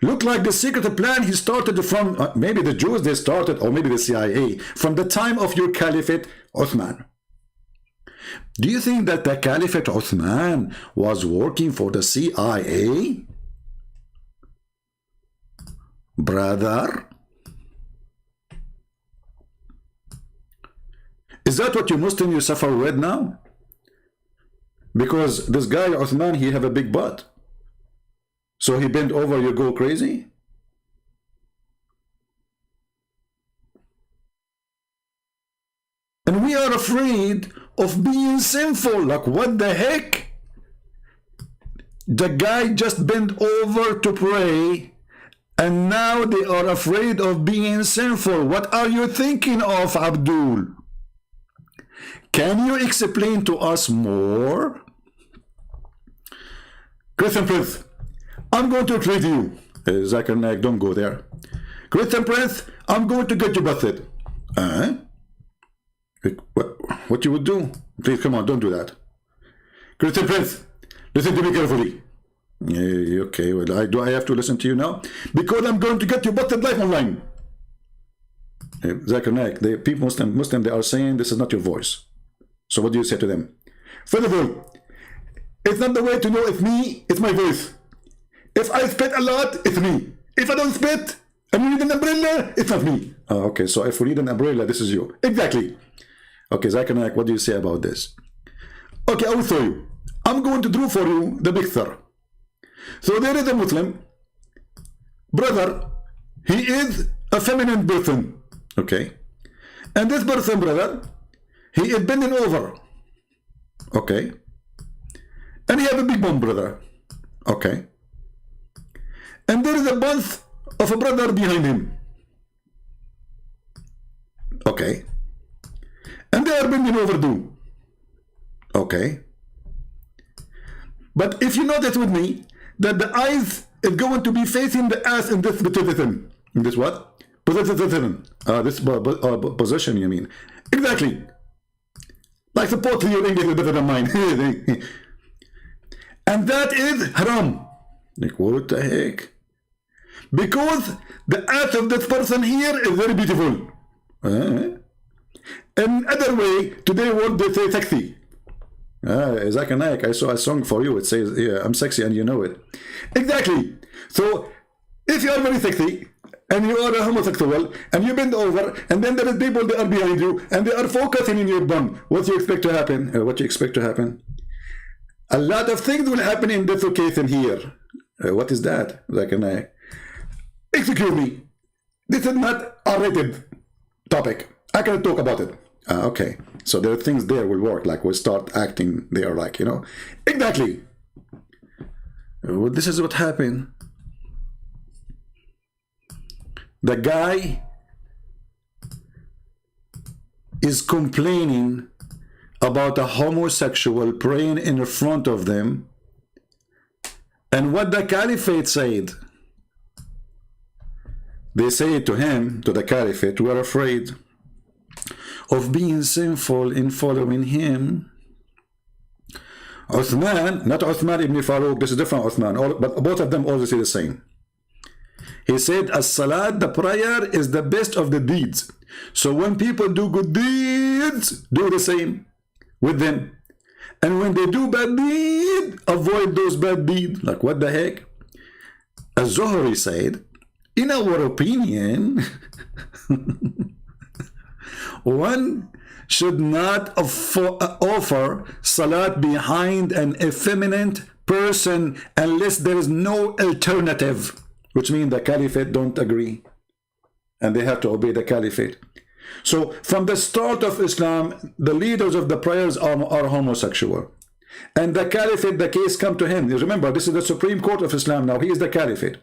Look like the secret plan he started from, maybe the Jews they started, or maybe the CIA, from the time of your Caliphate Uthman. Do you think that the Caliphate Uthman was working for the CIA? Brother? Is that what you Muslim Yusuf read now? Because this guy Uthman, he have a big butt. So he bent over, you go crazy? And we are afraid of being sinful. Like, what the heck? The guy just bent over to pray, and now they are afraid of being sinful. What are you thinking of, Abdul? Can you explain to us more? Christian Prince, I'm going to treat you. Zakir Naik, don't go there. Christian Prince, I'm going to get you busted. What you would do? Please, come on, don't do that. Christian Prince, listen to me carefully. Okay, well, do I have to listen to you now? Because I'm going to get you busted live online. Zakir Naik, the people, Muslim, they are saying this is not your voice. So what do you say to them? First of all, it's not the way to know it's me, it's my voice. If I spit a lot, it's me. If I don't spit, and you need an umbrella, it's not me. Oh, okay, so if we need an umbrella, this is you. Exactly. Okay, Zakir Naik, what do you say about this? Okay, I will show you. I'm going to draw for you the picture. So there is a Muslim brother. He is a feminine person. Okay. And this person, brother, he is bending over. Okay. And he has a big bone, brother. Okay. And there is a bunch of a brother behind him. Okay. And they are bending over too. Okay. But if you notice with me that the eyes is going to be facing the ass in this position. In this what? Position. This position, you mean? Exactly. Like supposedly your English is better than mine. And that is haram. Like, what the heck? Because the ass of this person here is very beautiful. Another way, today word they say sexy. Zakir Naik, I saw a song for you. It says, yeah, I'm sexy and you know it. Exactly. So, if you are very sexy, and you are a homosexual, and you bend over, and then there are people that are behind you, and they are focusing in your bum, what do you expect to happen? What do you expect to happen? A lot of things will happen in this occasion here. What is that, Zakir Naik? Excuse me. This is not a rated topic. I cannot talk about it. Okay. So there are things there will work, like we'll start acting there, like, you know. Exactly. Well, this is what happened. The guy is complaining about a homosexual praying in front of them. And what the caliphate said, they say to him, to the caliphate, we are afraid of being sinful in following him. Uthman, not Uthman ibn Farouk, this is different Uthman, but both of them all say the same. He said, as-salat, the prayer, is the best of the deeds. So when people do good deeds, do the same with them. And when they do bad deeds, avoid those bad deeds. Like, what the heck? Az-Zuhri said, in our opinion, one should not offer salat behind an effeminate person unless there is no alternative, which means the caliphate don't agree and they have to obey the caliphate. So from the start of Islam, the leaders of the prayers are homosexual, and the caliphate, the case come to him. Remember, this is the Supreme Court of Islam now. He is the caliphate.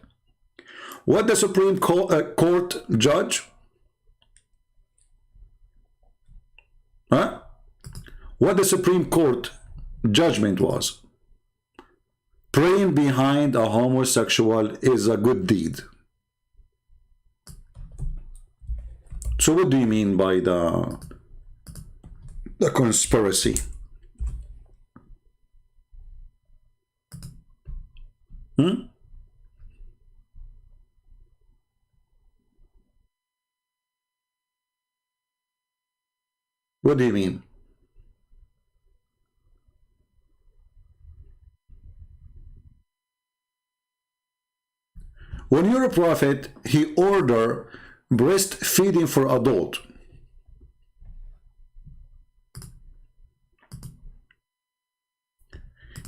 What the Supreme Court judge? What the Supreme Court judgment was? Praying behind a homosexual is a good deed. So what do you mean by the conspiracy? What do you mean? When you're a prophet, he order breastfeeding for adult.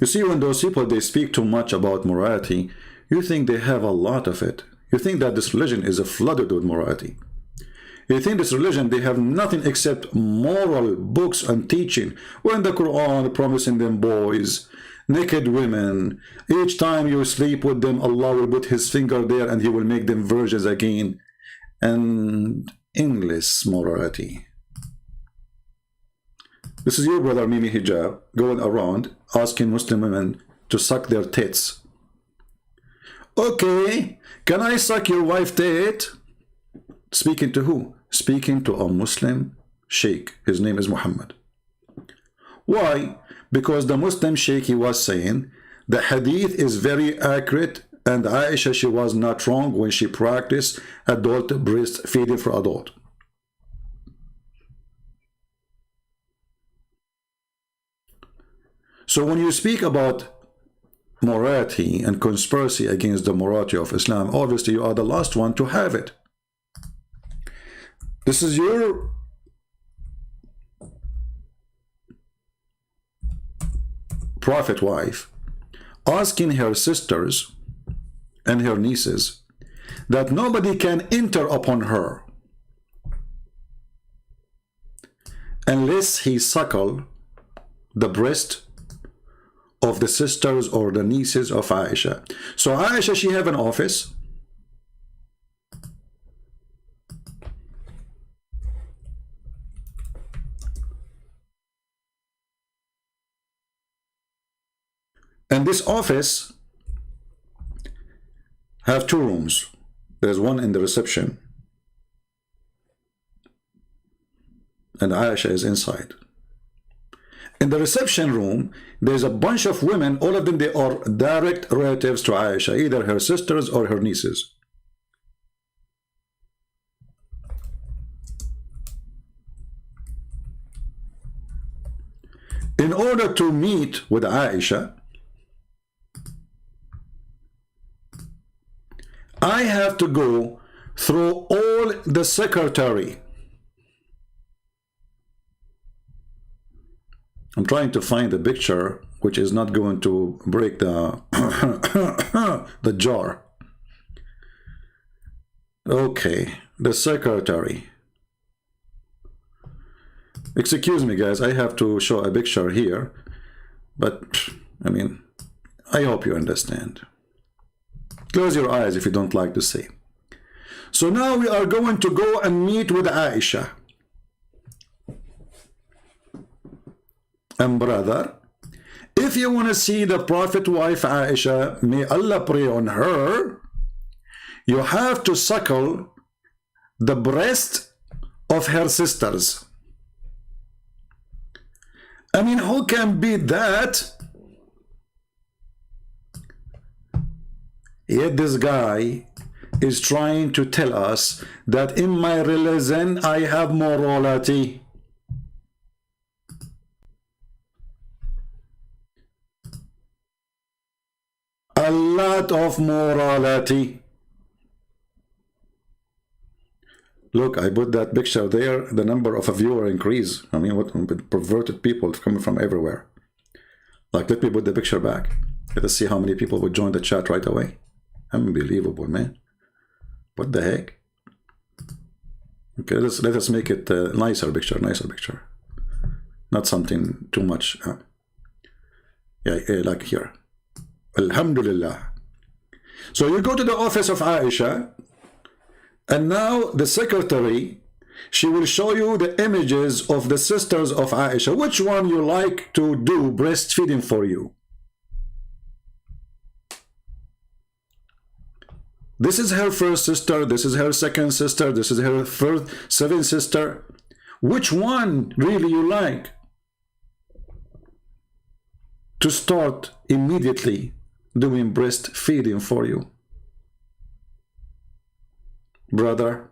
You see, when those people, they speak too much about morality, you think they have a lot of it. You think that this religion is flooded with morality. You think this religion, they have nothing except moral books and teaching. When the Quran promising them boys, naked women, each time you sleep with them, Allah will put his finger there and he will make them virgins again. And endless morality. This is your brother Mimi Hijab going around asking Muslim women to suck their tits. Okay, can I suck your wife's tit? Speaking to who? Speaking to a Muslim sheikh. His name is Muhammad. Why? Because the Muslim sheikh, he was saying the hadith is very accurate, and Aisha, she was not wrong when she practiced adult breastfeeding for adult. So when you speak about morality and conspiracy against the morality of Islam, obviously you are the last one to have it. This is your prophet wife asking her sisters and her nieces that nobody can enter upon her unless he suckle the breast of the sisters or the nieces of Aisha. So Aisha, she have an office. And this office have two rooms. There's one in the reception, and Aisha is inside. In the reception room, there's a bunch of women. All of them, they are direct relatives to Aisha, either her sisters or her nieces. In order to meet with Aisha, I have to go through all the secretary. I'm trying to find the picture which is not going to break the the jar. Okay, the secretary. Excuse me guys, I have to show a picture here, but I mean, I hope you understand. Close your eyes if you don't like to see. So now we are going to go and meet with Aisha. And brother, if you want to see the prophet wife Aisha, may Allah pray on her, you have to suckle the breast of her sisters. I mean, who can beat that? Yet this guy is trying to tell us that in my religion I have morality. A lot of morality. Look, I put that picture there, the number of a viewer increase. I mean, what perverted people coming from everywhere. Like, let me put the picture back. Let us see how many people would join the chat right away. Unbelievable, man. What the heck? Okay, let us make it a nicer picture. Not something too much. Yeah, like here. Alhamdulillah. So you go to the office of Aisha, and now the secretary, she will show you the images of the sisters of Aisha. Which one you like to do breastfeeding for you? This is her first sister, this is her second sister, this is her third, seventh sister. Which one really you like to start immediately doing breastfeeding for you? Brother,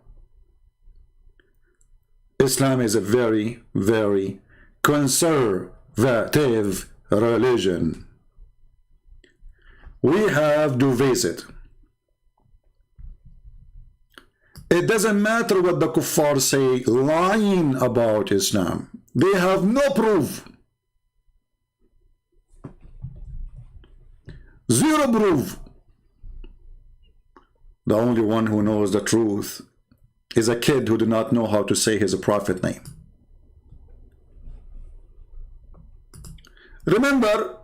Islam is a very, very conservative religion. We have to visit. It doesn't matter what the kuffar say, lying about Islam. They have no proof. Zero proof. The only one who knows the truth is a kid who do not know how to say his prophet name. Remember,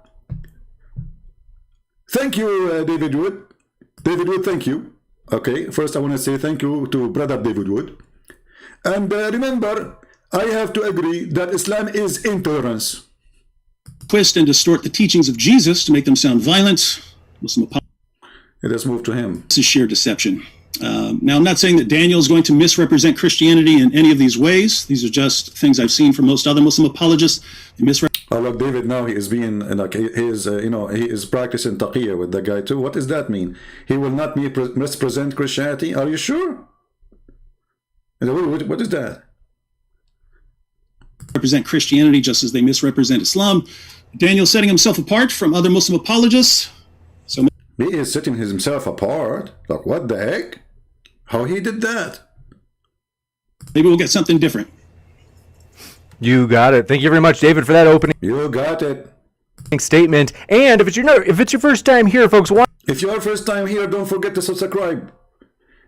thank you, David Wood. David Wood, thank you. Okay, first I want to say thank you to brother David Wood. And remember, I have to agree that Islam is intolerance. Twist and distort the teachings of Jesus to make them sound violent. Muslim Let us move to him. This is sheer deception. Now, I'm not saying that Daniel is going to misrepresent Christianity in any of these ways. These are just things I've seen from most other Muslim apologists. They Oh, look, David, now he is being, like, he is, he is practicing taqiyya with the guy too. What does that mean? He will not misrepresent Christianity? Are you sure? What is that? Represent Christianity just as they misrepresent Islam. Daniel setting himself apart from other Muslim apologists. So he is setting himself apart. Like, what the heck? How he did that? Maybe we'll get something different. You got it. Thank you very much, David, for that opening You got it. statement. And if it's your first time here, folks, If you're first time here, don't forget to subscribe.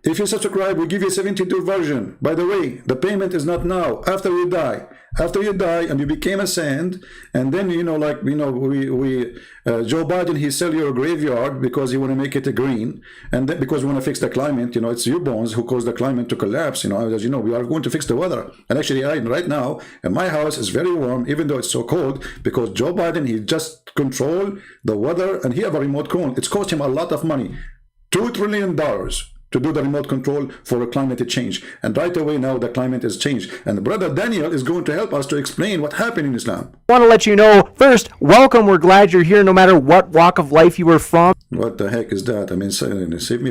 If you subscribe, we give you a 72 version. By the way, the payment is not now. After you die. After you die and you became a saint, and then Joe Biden, he sell your graveyard because he want to make it a green, and then because we want to fix the climate. It's you bonds who cause the climate to collapse. As you know, we are going to fix the weather. And actually, right now, and my house is very warm, even though it's so cold, because Joe Biden, he just control the weather, and he have a remote control. It's cost him a lot of money, $2 trillion. To do the remote control for climate change. And right away now the climate is changed. And Brother Daniel is going to help us to explain what happened in Islam. I want to let you know, first, welcome. We're glad you're here no matter what walk of life you are from. What the heck is that? I mean, save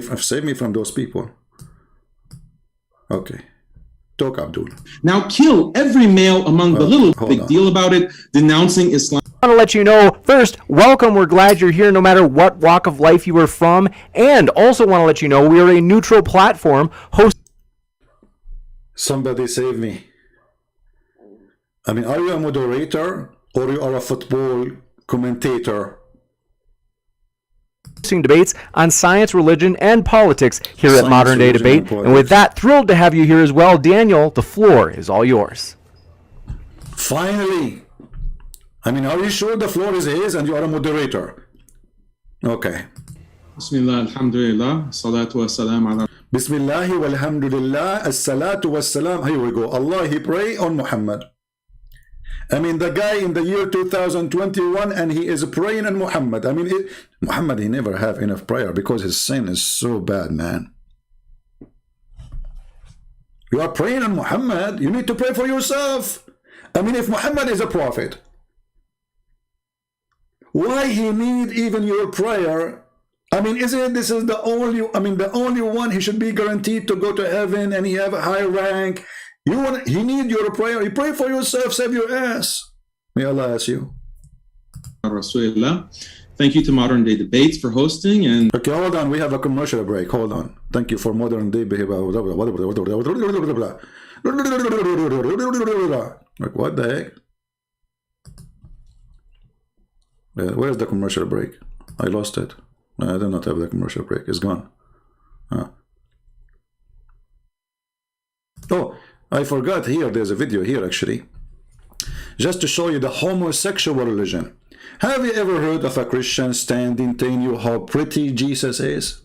me from those people. Okay. Talk, Abdul. Now kill every male among the little. Big deal about it, denouncing Islam. I want to let you know, first, welcome. We're glad you're here no matter what walk of life you are from. And also want to let you know we are a neutral platform host. Somebody save me. I mean, are you a moderator or you are a football commentator? Debates on science, religion, and politics here at Modern Day Debate. And with that, thrilled to have you here as well. Daniel, the floor is all yours. Finally. I mean, are you sure the floor is his and you are a moderator? Okay. Bismillah, alhamdulillah, salatu wa salam ala. Bismillah walhamdulillah, as-salatu was-salam. Here we go. Allah, he pray on Muhammad. I mean, the guy in the year 2021 and he is praying on Muhammad. I mean, Muhammad, he never have enough prayer because his sin is so bad, man. You are praying on Muhammad. You need to pray for yourself. I mean, if Muhammad is a prophet, why he need even your prayer? I mean, isn't this is the only one he should be guaranteed to go to heaven and he have a high rank? He need your prayer. You pray for yourself, save your ass. May Allah ask you. Rasulullah. Thank you to Modern Day Debates for hosting. And okay, hold on. We have a commercial break. Hold on. Thank you for Modern Day behavior. Like, what the heck? Where's the commercial break? I lost it. I do not have the commercial break. It's gone. Oh, I forgot here. There's a video here actually. Just to show you the homosexual religion. Have you ever heard of a Christian standing telling you how pretty Jesus is?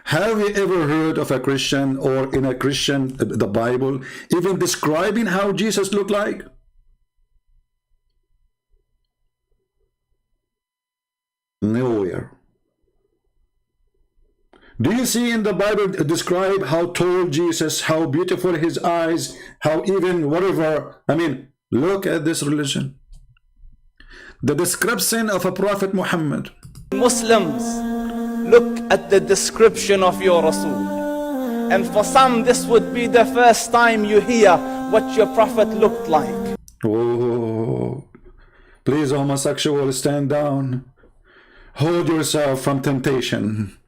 Have you ever heard of a Christian or in a Christian, the Bible, even describing how Jesus looked like? Nowhere. Do you see in the Bible describe how tall Jesus, how beautiful his eyes, how even whatever? I mean, look at this religion. The description of a Prophet Muhammad. Muslims, look at the description of your Rasul. And for some, this would be the first time you hear what your Prophet looked like. Oh, please, homosexual, stand down. Hold yourself from temptation.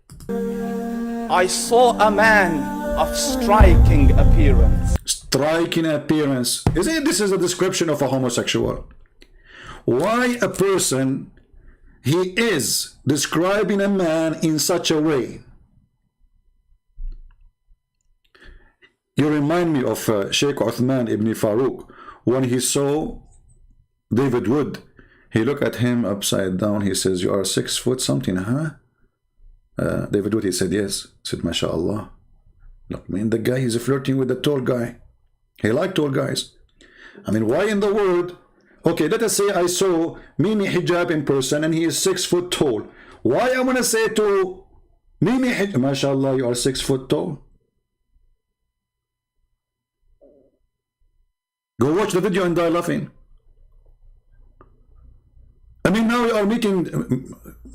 I saw a man of striking appearance. Striking appearance. Isn't it this is a description of a homosexual? Why a person, he is describing a man in such a way? You remind me of Sheikh Uthman ibn Farouk. When he saw David Wood, he looked at him upside down. He says, "You are 6 foot something, huh?" David Wood, he said, "Yes." He said, "MashaAllah." Look, I mean, the guy, he's flirting with the tall guy. He liked tall guys. I mean, why in the world? Okay, let us say I saw Mimi Hijab in person and he is 6 foot tall. Why I want to say to Mimi Hijab, "MashaAllah, you are 6 foot tall"? Go watch the video and die laughing. I mean, now you are meeting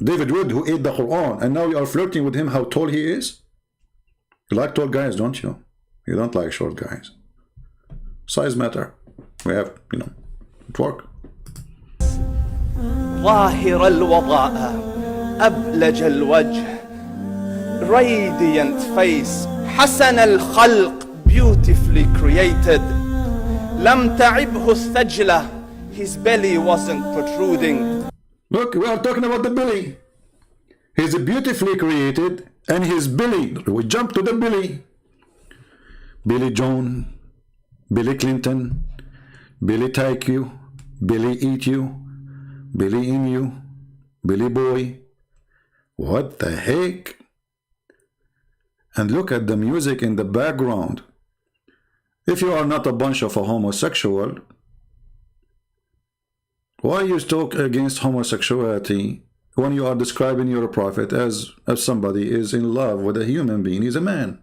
David Wood, who ate the Quran, and now you are flirting with him how tall he is. You like tall guys, don't you? You don't like short guys. Size matter. We have, you know, it work. ظاهر الوضاء أبلج الوجه radiant face حسن الخلق beautifully created لم تعبه الثجلة his belly wasn't protruding. Look, we are talking about the belly. He's beautifully created, and his belly, we jump to the belly. Billy Joan, Billy Clinton, Billy take you, Billy eat you, Billy in you, Billy boy. What the heck? And look at the music in the background. If you are not a bunch of a homosexual, why you talk against homosexuality when you are describing your prophet as somebody is in love with a human being? He's a man.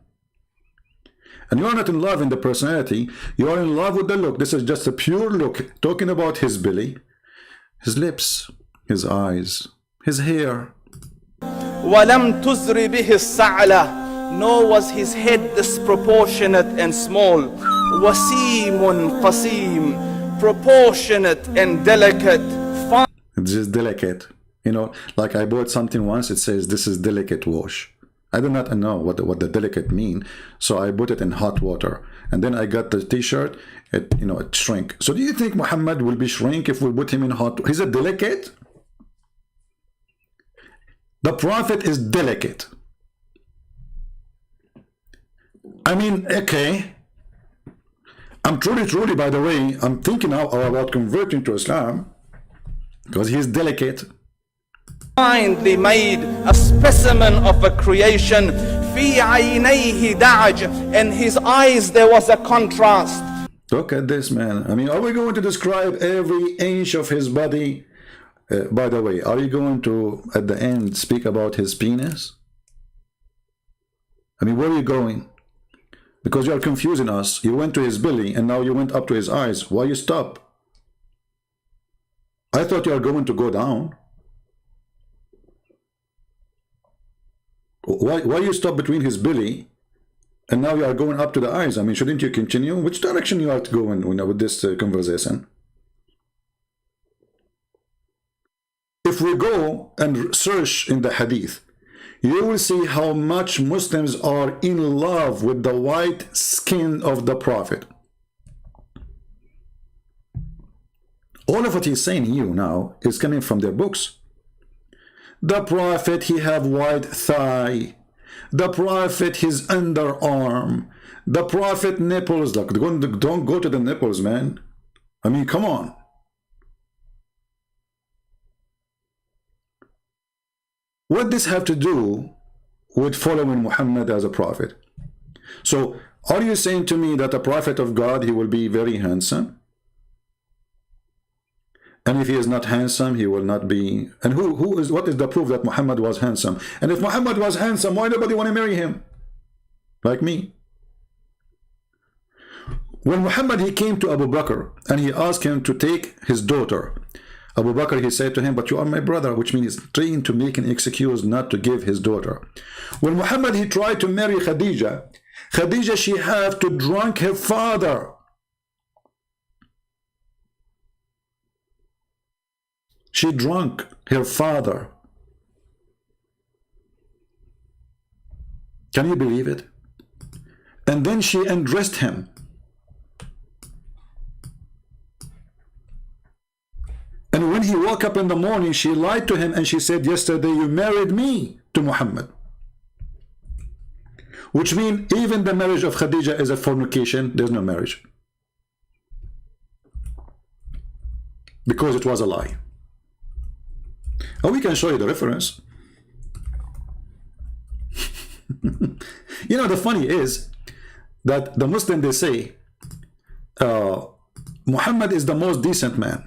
And you are not in love in the personality, you are in love with the look. This is just a pure look, talking about his belly, his lips, his eyes, his hair. ولم تزر به السعلة, nor was his head disproportionate and small. وسيم قسيم, proportionate and delicate. This is delicate. You know, like I bought something once, it says this is delicate wash. I do not know what the delicate mean, so I put it in hot water, and then I got the t-shirt. It, you know, it shrink. So do you think Muhammad will be shrink if we put him in hot? He's a delicate. The prophet is delicate. I mean, okay. I'm truly, by the way, I'm thinking now about converting to Islam because he's delicate. Finely made, a specimen of a creation. في عينيه دعج, in his eyes there was a contrast. Look at this man. I mean, are we going to describe every inch of his body? By the way, are you going to, at the end, speak about his penis? I mean, where are you going? Because you are confusing us. You went to his belly and now you went up to his eyes. Why you stop? I thought you are going to go down. Why you stop between his belly and now you are going up to the eyes? I mean, shouldn't you continue? Which direction you are going with this conversation? If we go and search in the hadith, you will see how much Muslims are in love with the white skin of the Prophet. All of what he's saying here now is coming from their books. The Prophet, he have white thigh. The Prophet, his underarm. The Prophet nipples. Like, don't go to the nipples, man. I mean, come on. What does this have to do with following Muhammad as a prophet? So, are you saying to me that a prophet of God, he will be very handsome? And if he is not handsome, he will not be. And what is the proof that Muhammad was handsome? And if Muhammad was handsome, why nobody want to marry him? Like me. When Muhammad, he came to Abu Bakr and he asked him to take his daughter. Abu Bakr, he said to him, but you are my brother, which means he's trying to make an excuse not to give his daughter. When Muhammad, he tried to marry Khadija, she had to drunk her father. She drunk her father. Can you believe it? And then she undressed him. And when he woke up in the morning, she lied to him and she said, yesterday you married me to Muhammad. Which means even the marriage of Khadija is a fornication. There's no marriage. Because it was a lie. Oh, we can show you the reference. You know, the funny is that the Muslim, they say, Muhammad is the most decent man.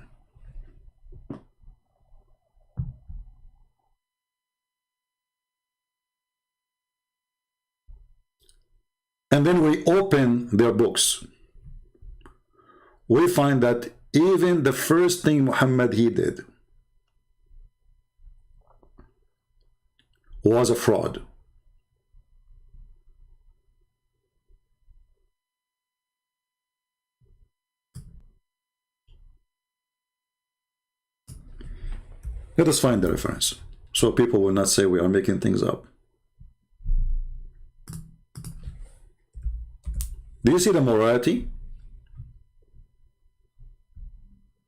And then we open their books. We find that even the first thing Muhammad he did was a fraud. Let us find the reference, so people will not say we are making things up. Do you see the morality?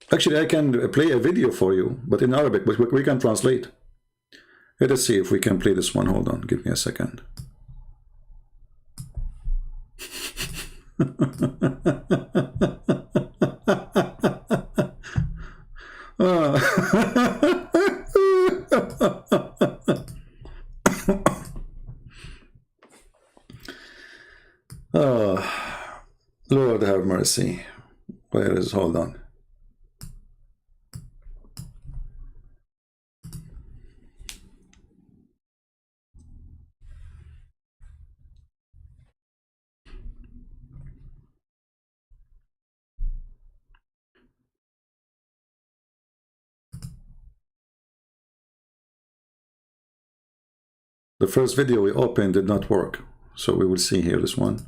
Actually, I can play a video for you, but in Arabic, but we can translate. Let us see if we can play this one. Hold on, give me a second. Lord have mercy. Where is, hold on. The first video we opened did not work, so we will see here this one.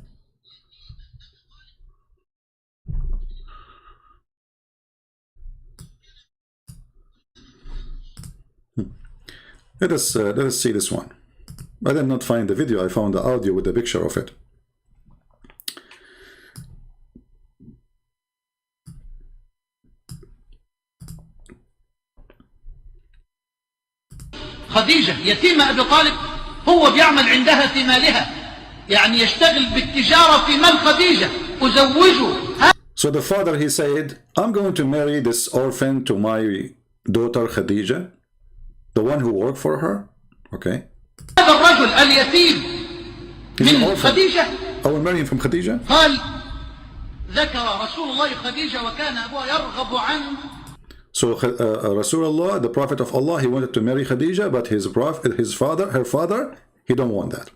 Let us see this one. I did not find the video, I found the audio with the picture of it. خديجة يتيمة أبي طالب هو بيعمل عندها في مالها يعني يشتغل بالتجارة في مال خديجة أزوجه. So the father, he said, I'm going to marry this orphan to my daughter Khadija, the one who worked for her. Okay. هذا الرجل اليتيم من خديجة. I will marry him from Khadija. قال ذكر رسول الله خديجة وكان أبوها يرغب عنه. So Rasulullah, the Prophet of Allah, he wanted to marry Khadija, but her father, he don't want that.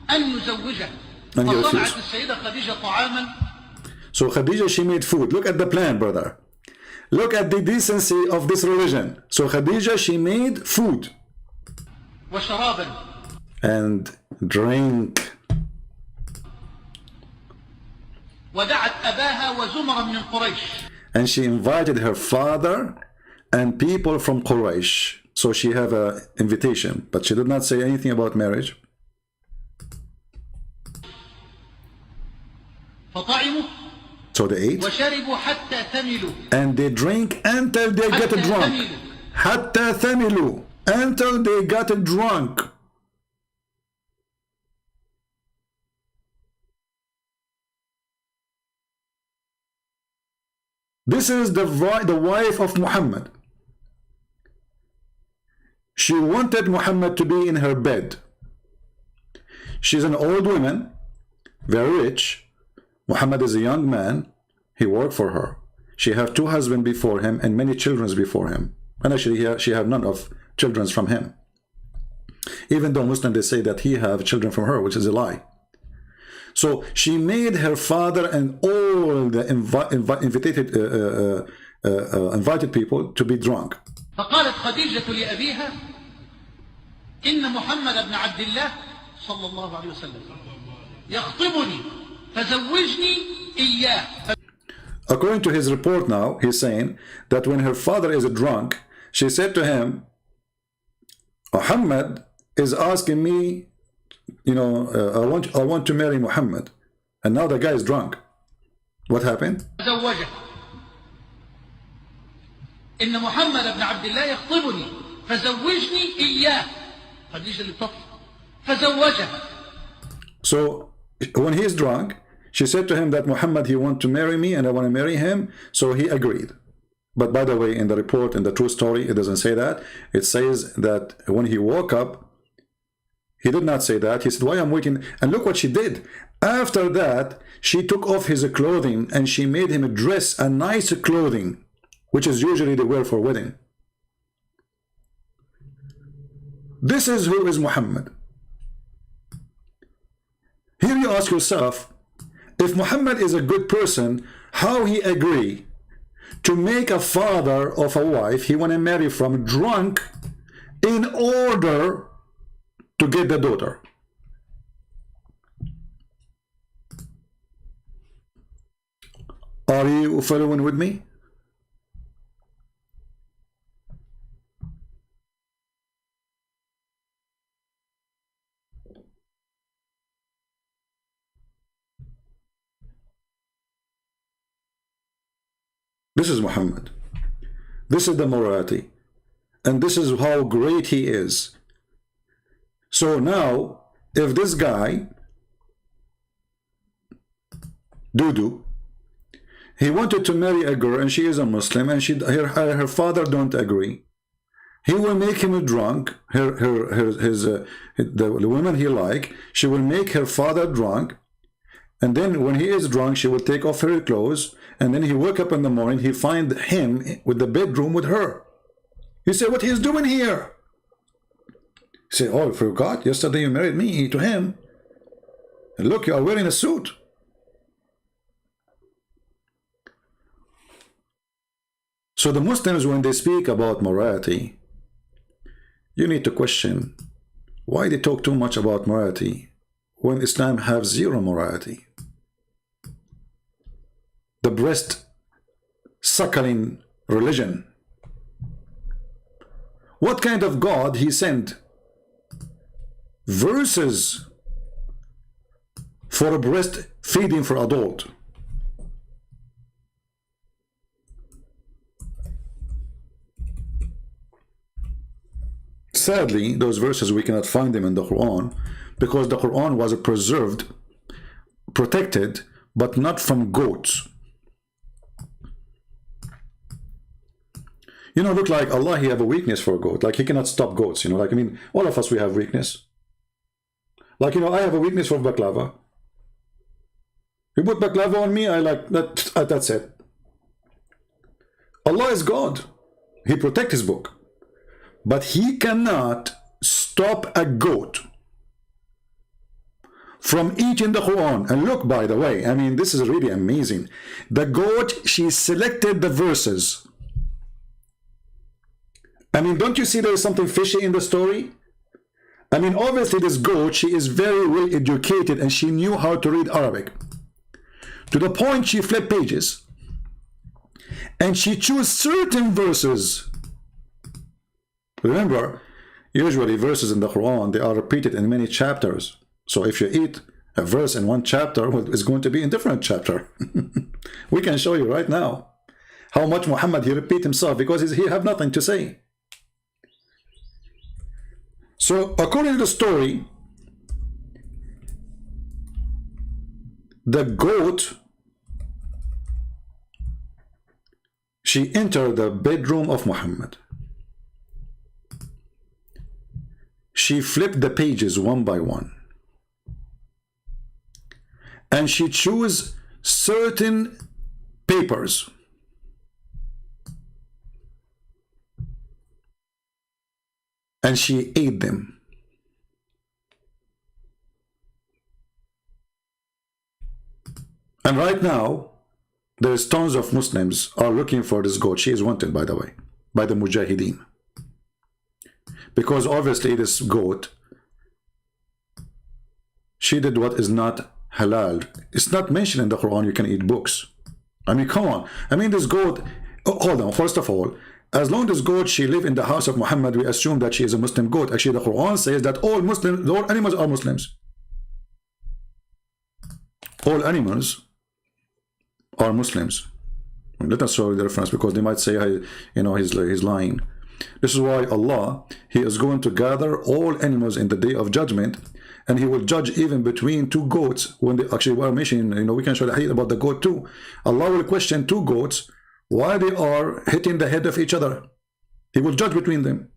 أن يزوجها. And he refused. فصنعت السيدة خديجة طعاما. So Khadija, she made food. Look at the plan, brother. Look at the decency of this religion. So Khadija, she made food. وشرابا. And drink. ودعت أباها وزمرا من قريش. And she invited her father and people from Quraysh. So she have an invitation, but she did not say anything about marriage. فطعموا. So they ate. وشربوا حتى ثملوا. And they drink until they get drunk. حتى ثملوا. Until they got drunk. This is the wife of Muhammad. She wanted Muhammad to be in her bed. She's an old woman, very rich. Muhammad is a young man. He worked for her. she have 2 husbands before him and many children before him. And actually she have none of children from him. Even though Muslims, they say that he have children from her, which is a lie. So she made her father and all the invited people to be drunk. فقالت خديجة لأبيها إن محمد بن عبد الله صلى الله عليه وسلم يخطبني فزوجني إياه. According to his report now, he's saying that when her father is drunk, she said to him, Muhammad is asking me, you know, I want to marry Muhammad. And now the guy is drunk. What happened? زوجها إن محمد بن عبد الله يخطبني فزوجني إياه. خديجة اللي بتخطب فزوجها. So when he is drunk, she said to him that Muhammad, he want to marry me and I want to marry him. So he agreed. But by the way, in the report, in the true story, it doesn't say that. It says that when he woke up, he did not say that. He said, why I'm waiting? And look what she did. After that, she took off his clothing and she made him dress a nice clothing, which is usually they wear for wedding. This is who is Muhammad. Here you ask yourself, if Muhammad is a good person, how he agree to make a father of a wife he want to marry from drunk in order to get the daughter? Are you following with me? This is Muhammad. This is the morality. And this is how great he is. So now, if this guy, Dudu, he wanted to marry a girl and she is a Muslim and her father don't agree, he will make him drunk. The woman he like, she will make her father drunk. And then when he is drunk, she will take off her clothes. And then he wake up in the morning, he find him with the bedroom with her. He said, what he's doing here? He said, oh, I forgot. Yesterday you married me to him. And look, you are wearing a suit. So the Muslims, when they speak about morality, you need to question why they talk too much about morality when Islam has zero morality. The breast suckling religion. What kind of God he sent verses for a breast feeding for adult? Sadly, those verses we cannot find them in the Quran because the Quran was preserved, protected, but not from goats. You know, look like Allah, he have a weakness for a goat. Like he cannot stop goats, you know, like, I mean, all of us, we have weakness. Like, you know, I have a weakness for baklava. You put baklava on me, I like, that's it. Allah is God. He protects his book. But he cannot stop a goat from eating the Quran. And look, by the way, I mean, this is really amazing. The goat, she selected the verses. I mean, don't you see there is something fishy in the story? I mean, obviously this goat, she is very well educated and she knew how to read Arabic. To the point she flipped pages. And she chose certain verses. Remember, usually verses in the Quran, they are repeated in many chapters. So if you eat a verse in one chapter, well, it's going to be in a different chapter. We can show you right now how much Muhammad, he repeat himself because he have nothing to say. So according to the story, the goat, she entered the bedroom of Muhammad. She flipped the pages one by one. And she chose certain papers. and she ate them. And right now, there's tons of Muslims are looking for this goat. She is wanted, by the way, by the Mujahideen. Because obviously this goat, she did what is not halal. It's not mentioned in the Quran you can eat books. I mean, come on. I mean, this goat, hold on, first of all, as long as goat, she live in the house of Muhammad, we assume that she is a Muslim goat. Actually, the Quran says that all Muslims, all animals are Muslims. All animals are Muslims. Let us show the reference, because they might say, you know, he's lying. This is why Allah, He is going to gather all animals in the day of judgment, and He will judge even between two goats. When they actually were mentioning, you know, we can show the hadith about the goat too. Allah will question two goats why they are hitting the head of each other. He will judge between them.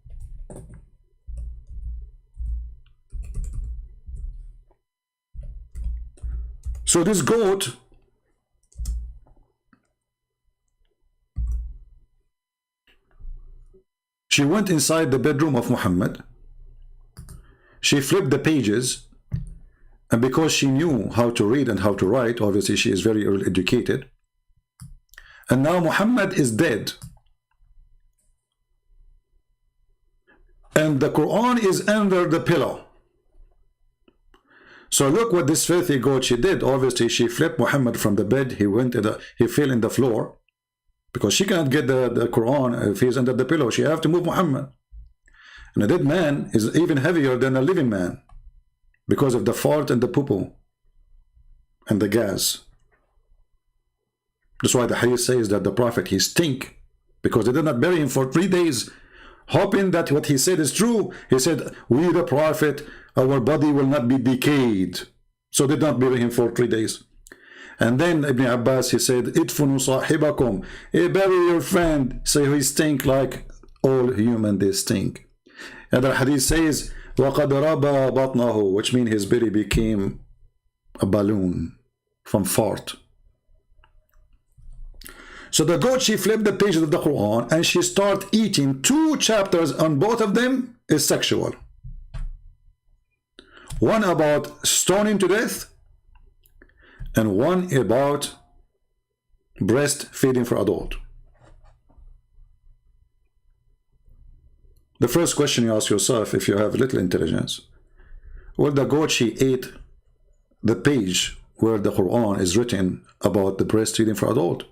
So this goat, she went inside the bedroom of Muhammad. She flipped the pages, and because she knew how to read and how to write, obviously she is very well educated. And now Muhammad is dead. And the Quran is under the pillow. So look what this filthy goat she did. Obviously she flipped Muhammad from the bed. He fell in the floor. Because she can't get the Quran if he's under the pillow. She have to move Muhammad. And a dead man is even heavier than a living man, because of the fart and the poo-poo and the gas. That's why the hadith says that the Prophet, he stink, because they did not bury him for 3 days, hoping that what he said is true. He said, we the Prophet, our body will not be decayed. So they did not bury him for 3 days. And then Ibn Abbas, he said, idfunu sahibakum, bury your friend. So he stink like all human, they stink. Another hadith says, وَقَدْ رَبَى بَطْنَهُ, which means his belly became a balloon from fart. So the goat, she flipped the pages of the Quran and she started eating. 2 chapters on both of them is sexual. One about stoning to death, and one about breastfeeding for adult. The first question you ask yourself, if you have little intelligence, well, the goat, she ate the page where the Quran is written about the breastfeeding for adult.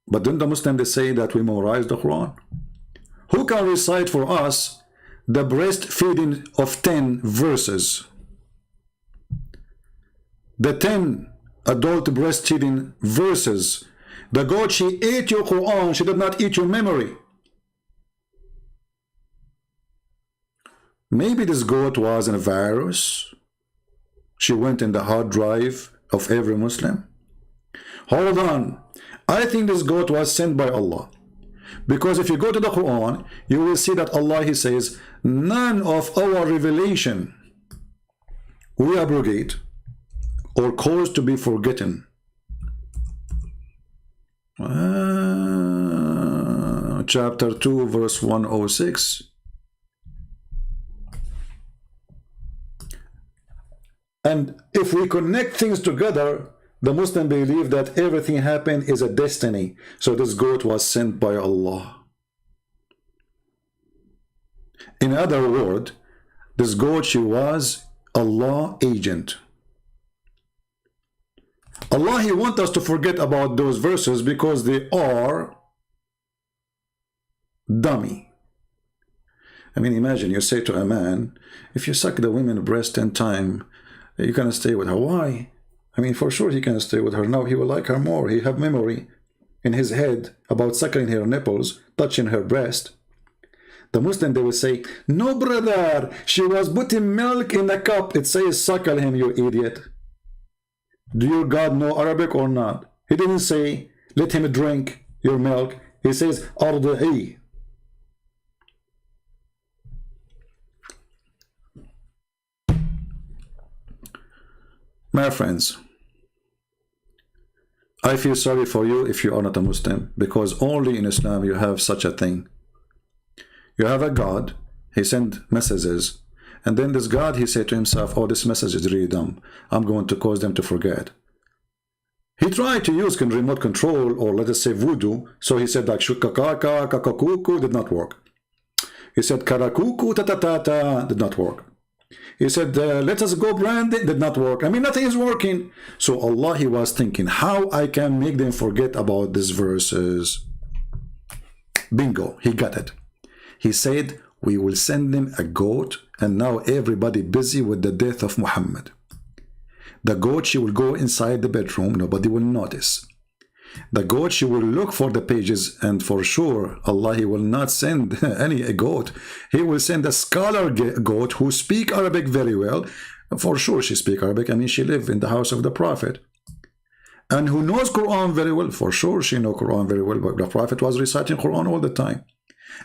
But don't the Muslims, they say that we memorize the Quran? Who can recite for us the breastfeeding of 10 verses? The 10 adult breastfeeding verses. The goat, she ate your Quran, she did not eat your memory. Maybe this goat was a virus. She went in the hard drive of every Muslim. Hold on. I think this goat was sent by Allah. Because if you go to the Quran, you will see that Allah, He says, none of our revelation we abrogate or cause to be forgotten. Chapter 2, verse 106. And if we connect things together, the Muslim believe that everything happened is a destiny. So this goat was sent by Allah. In other words, this goat, she was Allah agent. Allah, He wants us to forget about those verses because they are dummy. I mean, imagine you say to a man, if you suck the woman's breast 10 times, you can stay with her. Why? I mean, for sure he can stay with her. Now he will like her more. He have memory in his head about suckling her nipples, touching her breast. The Muslim, they will say, no, brother, she was putting milk in a cup. It says, suckle him, you idiot. Do your God know Arabic or not? He didn't say, let him drink your milk. He says, arda'i. My friends, I feel sorry for you if you are not a Muslim, because only in Islam you have such a thing. You have a God, he sent messages, and then this God, he said to himself, oh, this message is really dumb. I'm going to cause them to forget. He tried to use remote control, or let us say voodoo, so he said like shukakaka, kakakuku, did not work. He said karakuku, tatatata, did not work. He said, let us go branding, did not work. I mean, nothing is working. So Allah, he was thinking, how I can make them forget about these verses. Bingo, he got it. He said, we will send them a goat, and now everybody busy with the death of Muhammad. The goat, she will go inside the bedroom, nobody will notice. The goat, she will look for the pages, and for sure, Allah, he will not send any goat. He will send a scholar goat who speak Arabic very well. For sure, she speak Arabic. I mean, she lived in the house of the Prophet. And who knows Quran very well. For sure, she know Quran very well. But the Prophet was reciting Quran all the time.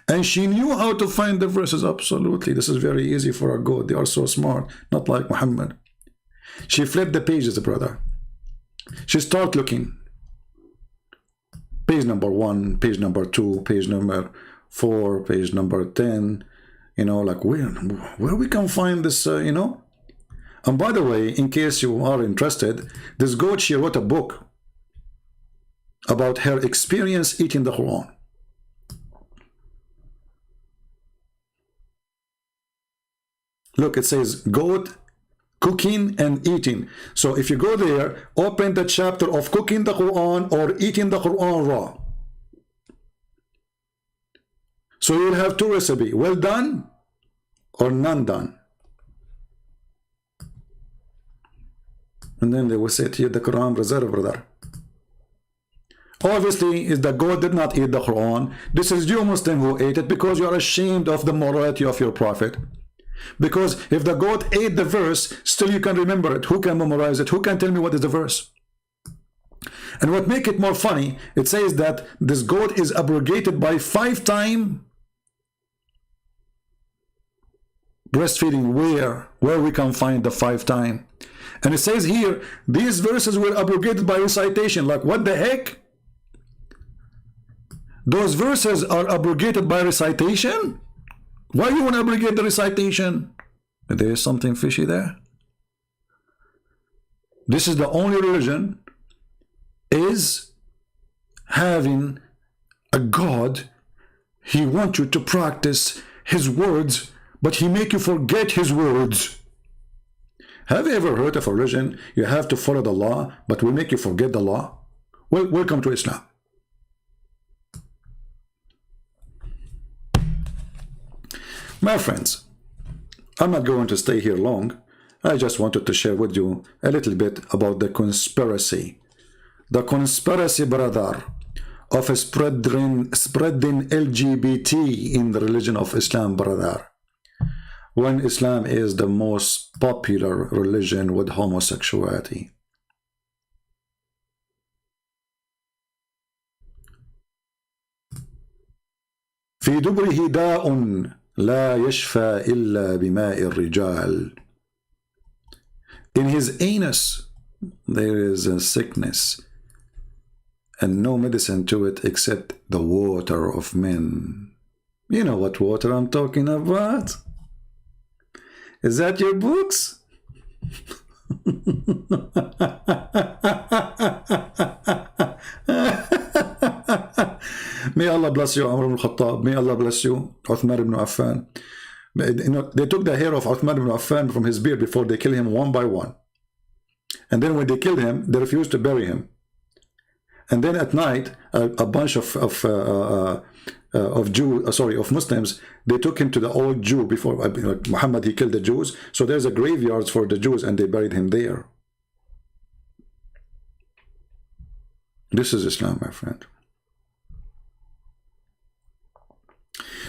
And she knew how to find the verses. Absolutely. This is very easy for a goat. They are so smart. Not like Muhammad. She flipped the pages, brother. She start looking. Page number 1, page number 2, page number 4, page number 10. You know, like where we can find this, you know? And by the way, in case you are interested, this goat, she wrote a book about her experience eating the Quran. Look, it says goat, cooking and eating. So if you go there, open the chapter of cooking the Quran or eating the Quran raw. So you'll have two recipes, well done or none done. And then they will say to you, the Quran reserve, brother. Obviously, is the goat did not eat the Quran. This is you Muslim who ate it because you are ashamed of the morality of your prophet. Because if the goat ate the verse, still you can remember it. Who can memorize it? Who can tell me what is the verse? And what make it more funny, it says that this goat is abrogated by 5 times breastfeeding. Where we can find the 5 times? And it says here, these verses were abrogated by recitation. Like, what the heck? Those verses are abrogated by recitation? Why you want to abrogate the recitation? There is something fishy there. This is the only religion is having a God. He wants you to practice his words, but he make you forget his words. Have you ever heard of a religion? You have to follow the law, but we make you forget the law. Well, welcome to Islam. My friends, I'm not going to stay here long. I just wanted to share with you a little bit about the conspiracy. The conspiracy, brother, of spreading LGBT in the religion of Islam, brother. When Islam is the most popular religion with homosexuality. في دبره داء لا يشفى إلا بماء الرجال. In his anus there is a sickness and no medicine to it except the water of men. You know what water I'm talking about? Is that your books? May Allah bless you, Umar ibn Khattab. May Allah bless you, Uthman ibn Affan. You know, they took the hair of Uthman ibn Affan from his beard before they killed him one by one. And then when they killed him, they refused to bury him. And then at night, a bunch of Muslims, they took him to the old Jew before Muhammad. He killed the Jews, so there's a graveyard for the Jews, and they buried him there. This is Islam, my friend.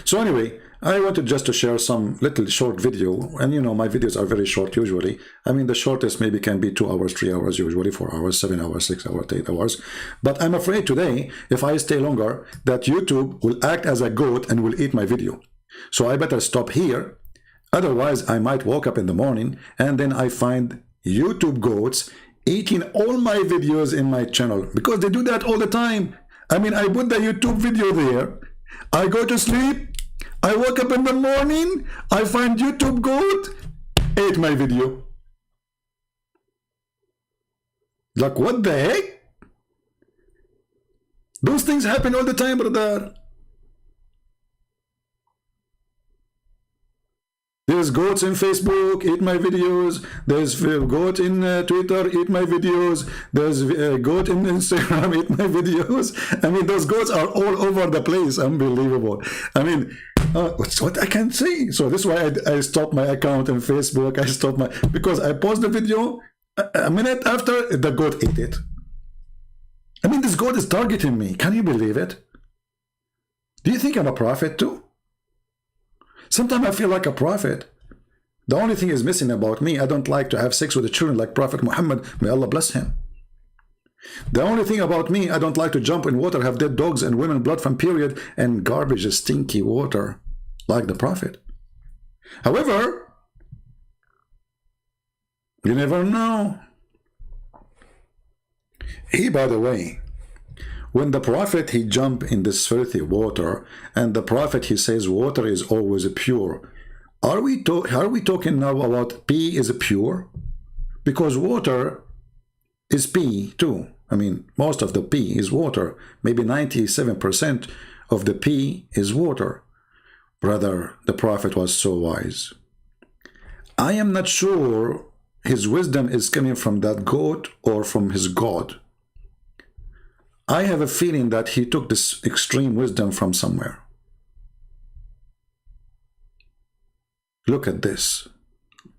So anyway, I wanted just to share some little short video, and you know my videos are very short usually. I mean the shortest maybe can be 2 hours, 3 hours, usually 4 hours, 7 hours, 6 hours, 8 hours. But I'm afraid today, if I stay longer, that YouTube will act as a goat and will eat my video. So I better stop here. Otherwise, I might wake up in the morning and then I find YouTube goats eating all my videos in my channel, because they do that all the time. I mean, I put the YouTube video there, I go to sleep, I woke up in the morning, I find YouTube goat, ate my video. Like, what the heck? Those things happen all the time, brother. There's goats in Facebook, eat my videos. There's goat in Twitter, eat my videos. There's goat in Instagram, eat my videos. I mean, those goats are all over the place. Unbelievable. I mean, what I can say. So this is why I stopped my account on Facebook. I stopped my, because I post the video, a minute after, the goat ate it. I mean, this goat is targeting me. Can you believe it? Do you think I'm a prophet too? Sometimes I feel like a prophet. The only thing is missing about me, I don't like to have sex with the children like Prophet Muhammad, may Allah bless him. The only thing about me, I don't like to jump in water, have dead dogs and women blood from period and garbage, stinky water like the Prophet. However, you never know. He, by the way, when the Prophet, he jumped in this filthy water, and the Prophet, he says water is always pure. Are we talking now about pee is pure? Because water is pee too. I mean, most of the pee is water. Maybe 97% of the pee is water. Brother, the Prophet was so wise. I am not sure his wisdom is coming from that goat or from his God. I have a feeling that he took this extreme wisdom from somewhere. Look at this.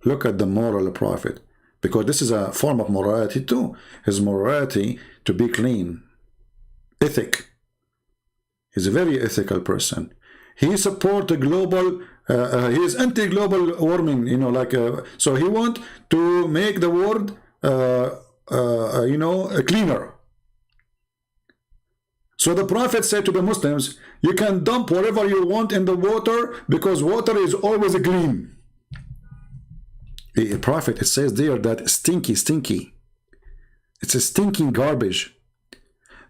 Look at the moral prophet. Because this is a form of morality too. His morality to be clean. Ethic. He's a very ethical person. He supports the global, he is anti-global warming, you know, like, so he want to make the world, you know, cleaner. So the Prophet said to the Muslims, you can dump whatever you want in the water because water is always clean. The Prophet, it says there that stinky. It's a stinking garbage.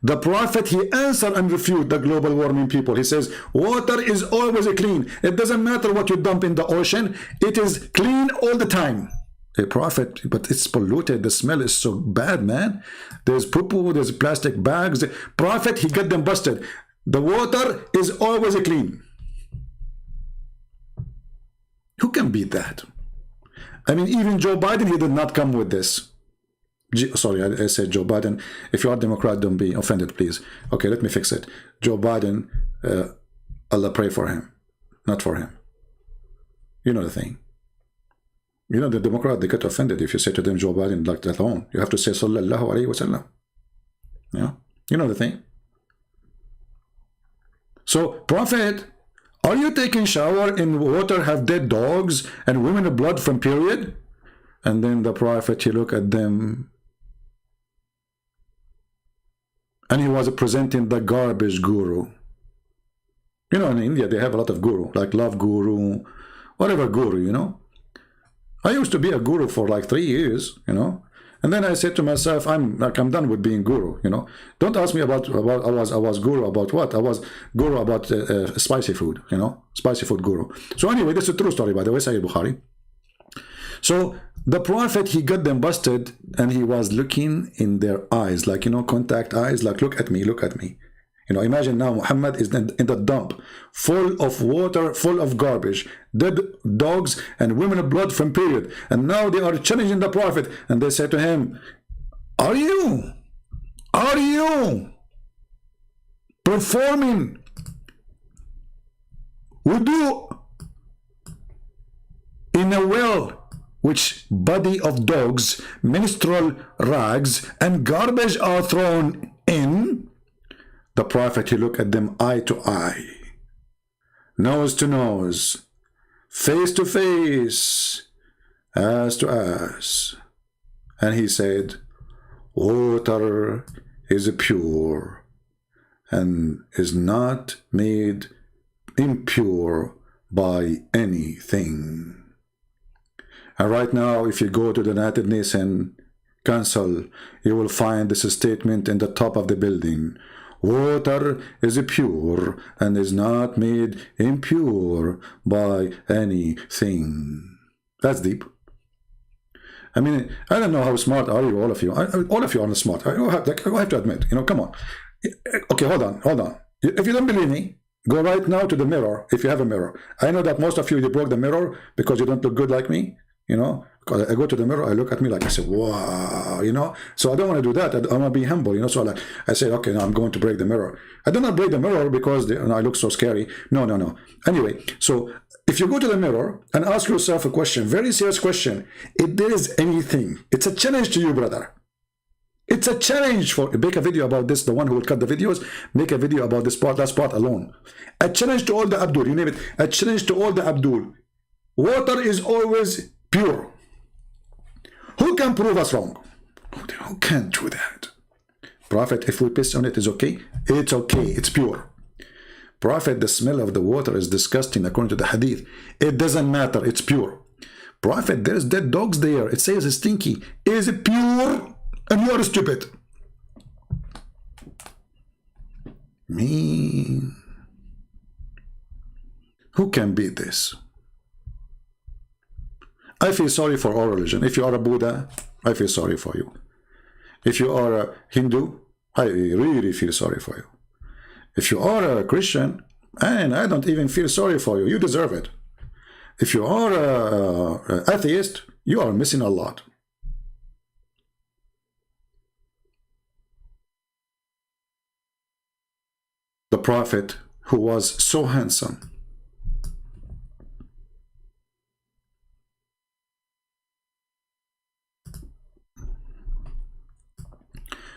The Prophet, he answered and refuted the global warming people. He says, water is always clean. It doesn't matter what you dump in the ocean. It is clean all the time. A Prophet, but it's polluted. The smell is so bad, man. There's poo-poo, there's plastic bags. Prophet, he got them busted. The water is always clean. Who can beat that? I mean, even Joe Biden, he did not come with this. Sorry, I said Joe Biden. If you are Democrat, don't be offended, please. Okay, let me fix it. Joe Biden, Allah pray for him, not for him. You know the thing. You know, the Democrat, they get offended if you say to them Joe Biden like that on. You have to say Sallallahu Alaihi Wasallam. Yeah, you know the thing. So, Prophet, are you taking shower in water, have dead dogs and women of blood from period? And then the Prophet, he looked at them and he was presenting the garbage guru. You know, in India, they have a lot of guru, like love guru, whatever guru, you know. I used to be a guru for like 3 years, you know. And then I said to myself, I'm done with being guru, you know. Don't ask me about I was guru about what? I was guru about spicy food, you know, spicy food guru. So anyway, this is a true story, by the way, Sahih Bukhari. So the Prophet, he got them busted and he was looking in their eyes, like, you know, contact eyes, like, look at me, look at me. You know, imagine now Muhammad is in the dump, full of water, full of garbage, dead dogs and women of blood from period. And now they are challenging the Prophet and they say to him, are you performing wudu in a well which body of dogs, menstrual rags and garbage are thrown in? The Prophet, he looked at them eye to eye, nose to nose, face to face, ass to ass. And he said, water is pure and is not made impure by anything. And right now, if you go to the United Nations Council, you will find this statement in the top of the building. Water is pure and is not made impure by anything. That's deep. I mean, I don't know how smart are you, all of you. All of you are not smart. I have to admit, come on. Okay, hold on. If you don't believe me, go right now to the mirror, if you have a mirror. I know that most of you broke the mirror because you don't look good like me, I go to the mirror, I look at me like, I say, wow, so I don't want to do that. I want to be humble, so I say, okay, now I'm going to break the mirror. I do not break the mirror because I look so scary. No. Anyway, so if you go to the mirror and ask yourself a question, very serious question, if there is anything, it's a challenge to you, brother. It's a challenge make a video about this, the one who will cut the videos, make a video about this part, that part alone. A challenge to all the Abdul, you name it, a challenge to all the Abdul. Water is always pure. Who can prove us wrong? Who can't do that? Prophet, if we piss on it, is okay? It's okay, it's pure. Prophet, the smell of the water is disgusting according to the hadith. It doesn't matter, it's pure. Prophet, there's dead dogs there. It says it's stinky. Is it pure? And you are stupid. Me. Who can beat this? I feel sorry for all religion. If you are a Buddha, I feel sorry for you. If you are a Hindu, I really feel sorry for you. If you are a Christian, and I don't even feel sorry for you. You deserve it. If you are an atheist, you are missing a lot. The Prophet, who was so handsome,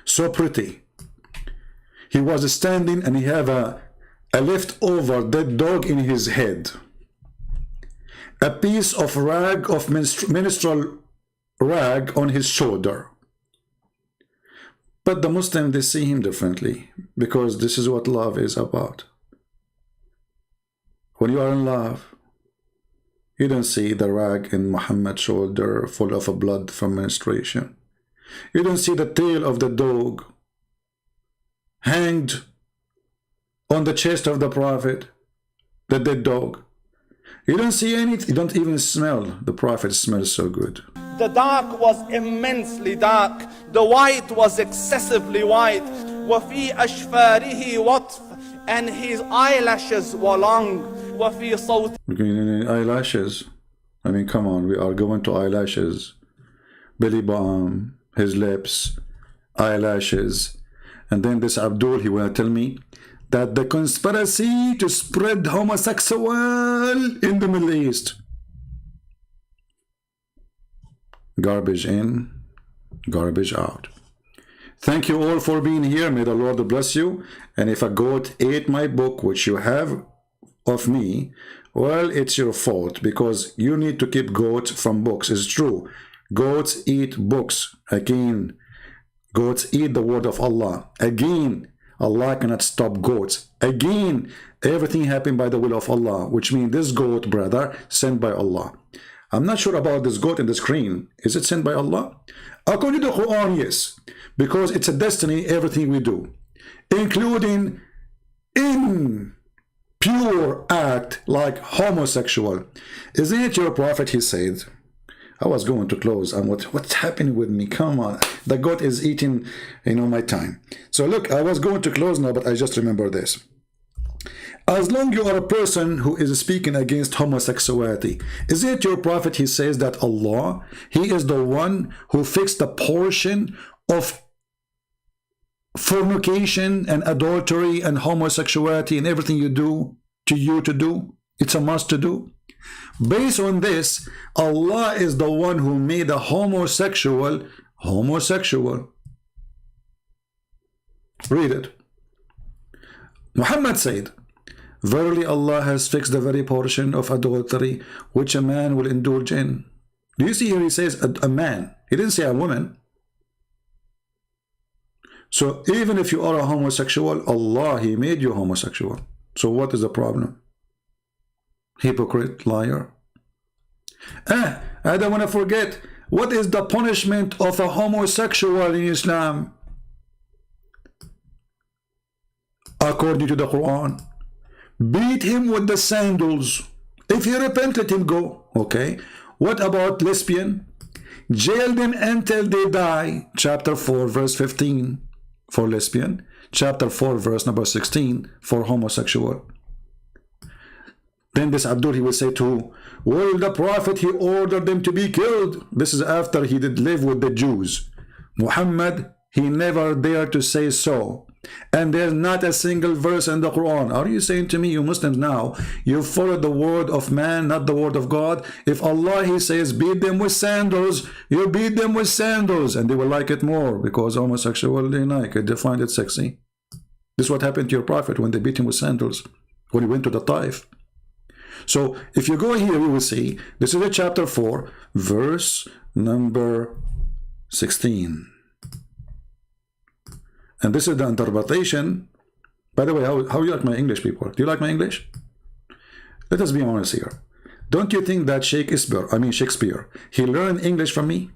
so pretty, he was standing and he had a leftover dead dog in his head, a piece of rag, of menstrual rag on his shoulder. But the Muslims, they see him differently, because this is what love is about. When you are in love, you don't see the rag in Muhammad's shoulder full of blood from menstruation. You don't see the tail of the dog hanged on the chest of the Prophet, the dead dog. You don't see anything, you don't even smell. The Prophet smells so good. The dark was immensely dark. The white was excessively white. وَفِي أَشْفَارِهِ وَطْفٌ, and his eyelashes were long. وَفِي صَوْتِهِ, eyelashes. I mean, come on, we are going to eyelashes. Belly button, his lips, eyelashes. And then this Abdul, he will tell me that the conspiracy to spread homosexual in the Middle East. Garbage in, garbage out. Thank you all for being here. May the Lord bless you. And if a goat ate my book, which you have of me, well, it's your fault, because you need to keep goats from books. It's true. Goats eat books. Again, goats eat the word of Allah. Again, Allah cannot stop goats. Again, everything happened by the will of Allah, which means this goat, brother, sent by Allah. I'm not sure about this goat in the screen. Is it sent by Allah? According to the Quran, yes. Because it's a destiny, everything we do. Including in pure act like homosexual. Isn't it your Prophet, he said? I was going to close. And what's happening with me? Come on. The goat is eating, my time. So look, I was going to close now, but I just remember this. As long you are a person who is speaking against homosexuality, is it your Prophet, he says that Allah, he is the one who fixed the portion of fornication and adultery and homosexuality and everything you do to you to do? It's a must to do. Based on this, Allah is the one who made a homosexual. Read it. Muhammad said, verily Allah has fixed the very portion of adultery which a man will indulge in. Do you see here he says a man? He didn't say a woman. So even if you are a homosexual, Allah, he made you homosexual. So what is the problem? Hypocrite, liar. I don't want to forget, what is the punishment of a homosexual in Islam? according to the Quran. Beat him with the sandals. If he repent, let him go. Okay. What about lesbian? Jail them until they die. Chapter 4 verse 15 for lesbian. Chapter 4 verse number 16 for homosexual. Then this Abdul, he will say to, well, the Prophet, he ordered them to be killed. This is after he did live with the Jews. Muhammad, he never dared to say so. And there's not a single verse in the Quran. Are you saying to me, you Muslims now, you follow the word of man, not the word of God? If Allah, he says, beat them with sandals, you beat them with sandals, and they will like it more because homosexual, they like it, they find it sexy. This is what happened to your Prophet when they beat him with sandals, when he went to the Taif. So if you go here, you will see, this is a chapter 4, verse number 16. And this is the interpretation. By the way, how you like my English, people? Do you like my English? Let us be honest here. Don't you think that Shakespeare, he learned English from me?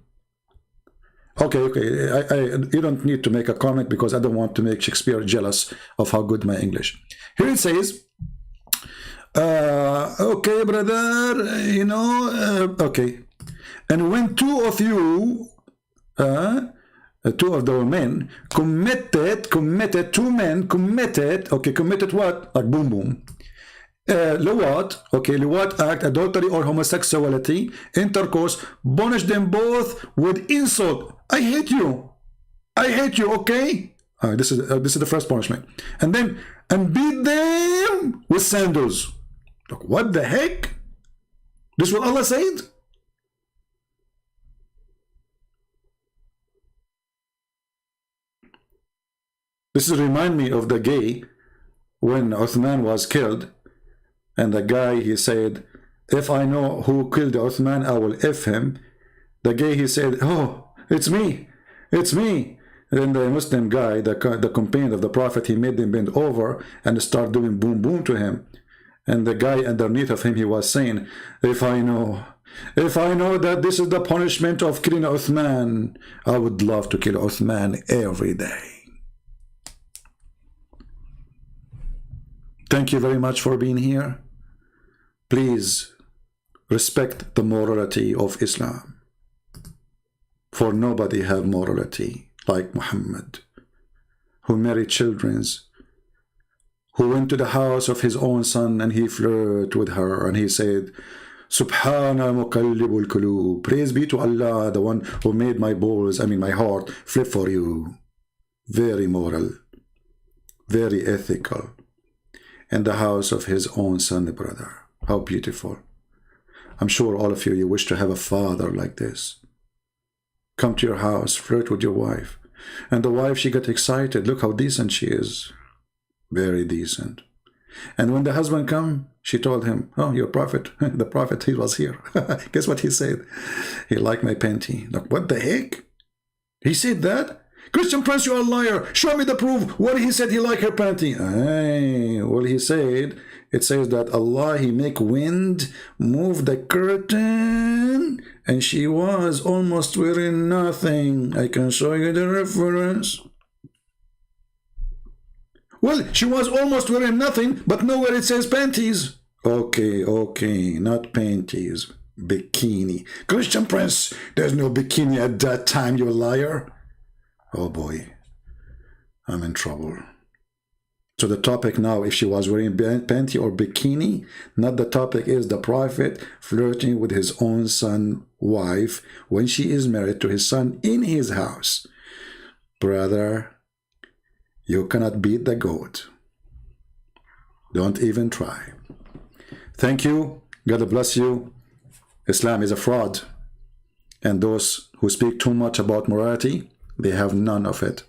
Okay, you don't need to make a comment because I don't want to make Shakespeare jealous of how good my English. Here it says, okay, brother, you know, okay. And when two of you, two of the men committed what? Like boom boom. Liwat act, adultery or homosexuality, intercourse, punish them both with insult. I hate you, okay? This is the first punishment. And then, and beat them with sandals. Look, what the heck? This is what Allah said? This is remind me of the gay when Uthman was killed, and the guy, he said, if I know who killed Uthman, I will F him. The gay, he said, oh, it's me. And then the Muslim guy, the companion of the Prophet, he made them bend over and start doing boom boom to him. And the guy underneath of him, he was saying, if I know that this is the punishment of killing Uthman, I would love to kill Uthman every day. Thank you very much for being here. Please respect the morality of Islam. For nobody have morality like Muhammad, who married children, who went to the house of his own son and he flirted with her and he said, Subhana muqallibul qulub. Praise be to Allah, the one who made my heart flip for you. Very moral, very ethical. In the house of his own son, brother. How beautiful. I'm sure all of you wish to have a father like this. Come to your house, flirt with your wife. And the wife, she got excited. Look how decent she is. Very decent. And when the husband come, she told him, oh, your prophet, the prophet, he was here. Guess what he said? He liked my panty. Look, what the heck? He said that? Christian Prince, you're a liar. Show me the proof. What he said he liked her panty. Well, he said, it says that Allah, he make wind move the curtain, and she was almost wearing nothing. I can show you the reference. Well, she was almost wearing nothing, but nowhere it says panties. Okay, not panties. Bikini. Christian Prince, there's no bikini at that time, you liar. Oh boy, I'm in trouble. So the topic now, if she was wearing panty or bikini, not the topic is the Prophet flirting with his own son, wife, when she is married to his son in his house. Brother, you cannot beat the goat. Don't even try. Thank you. God bless you. Islam is a fraud. And those who speak too much about morality, they have none of it.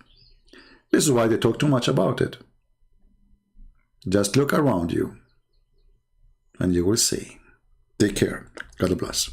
This is why they talk too much about it. Just look around you and you will see. Take care. God bless.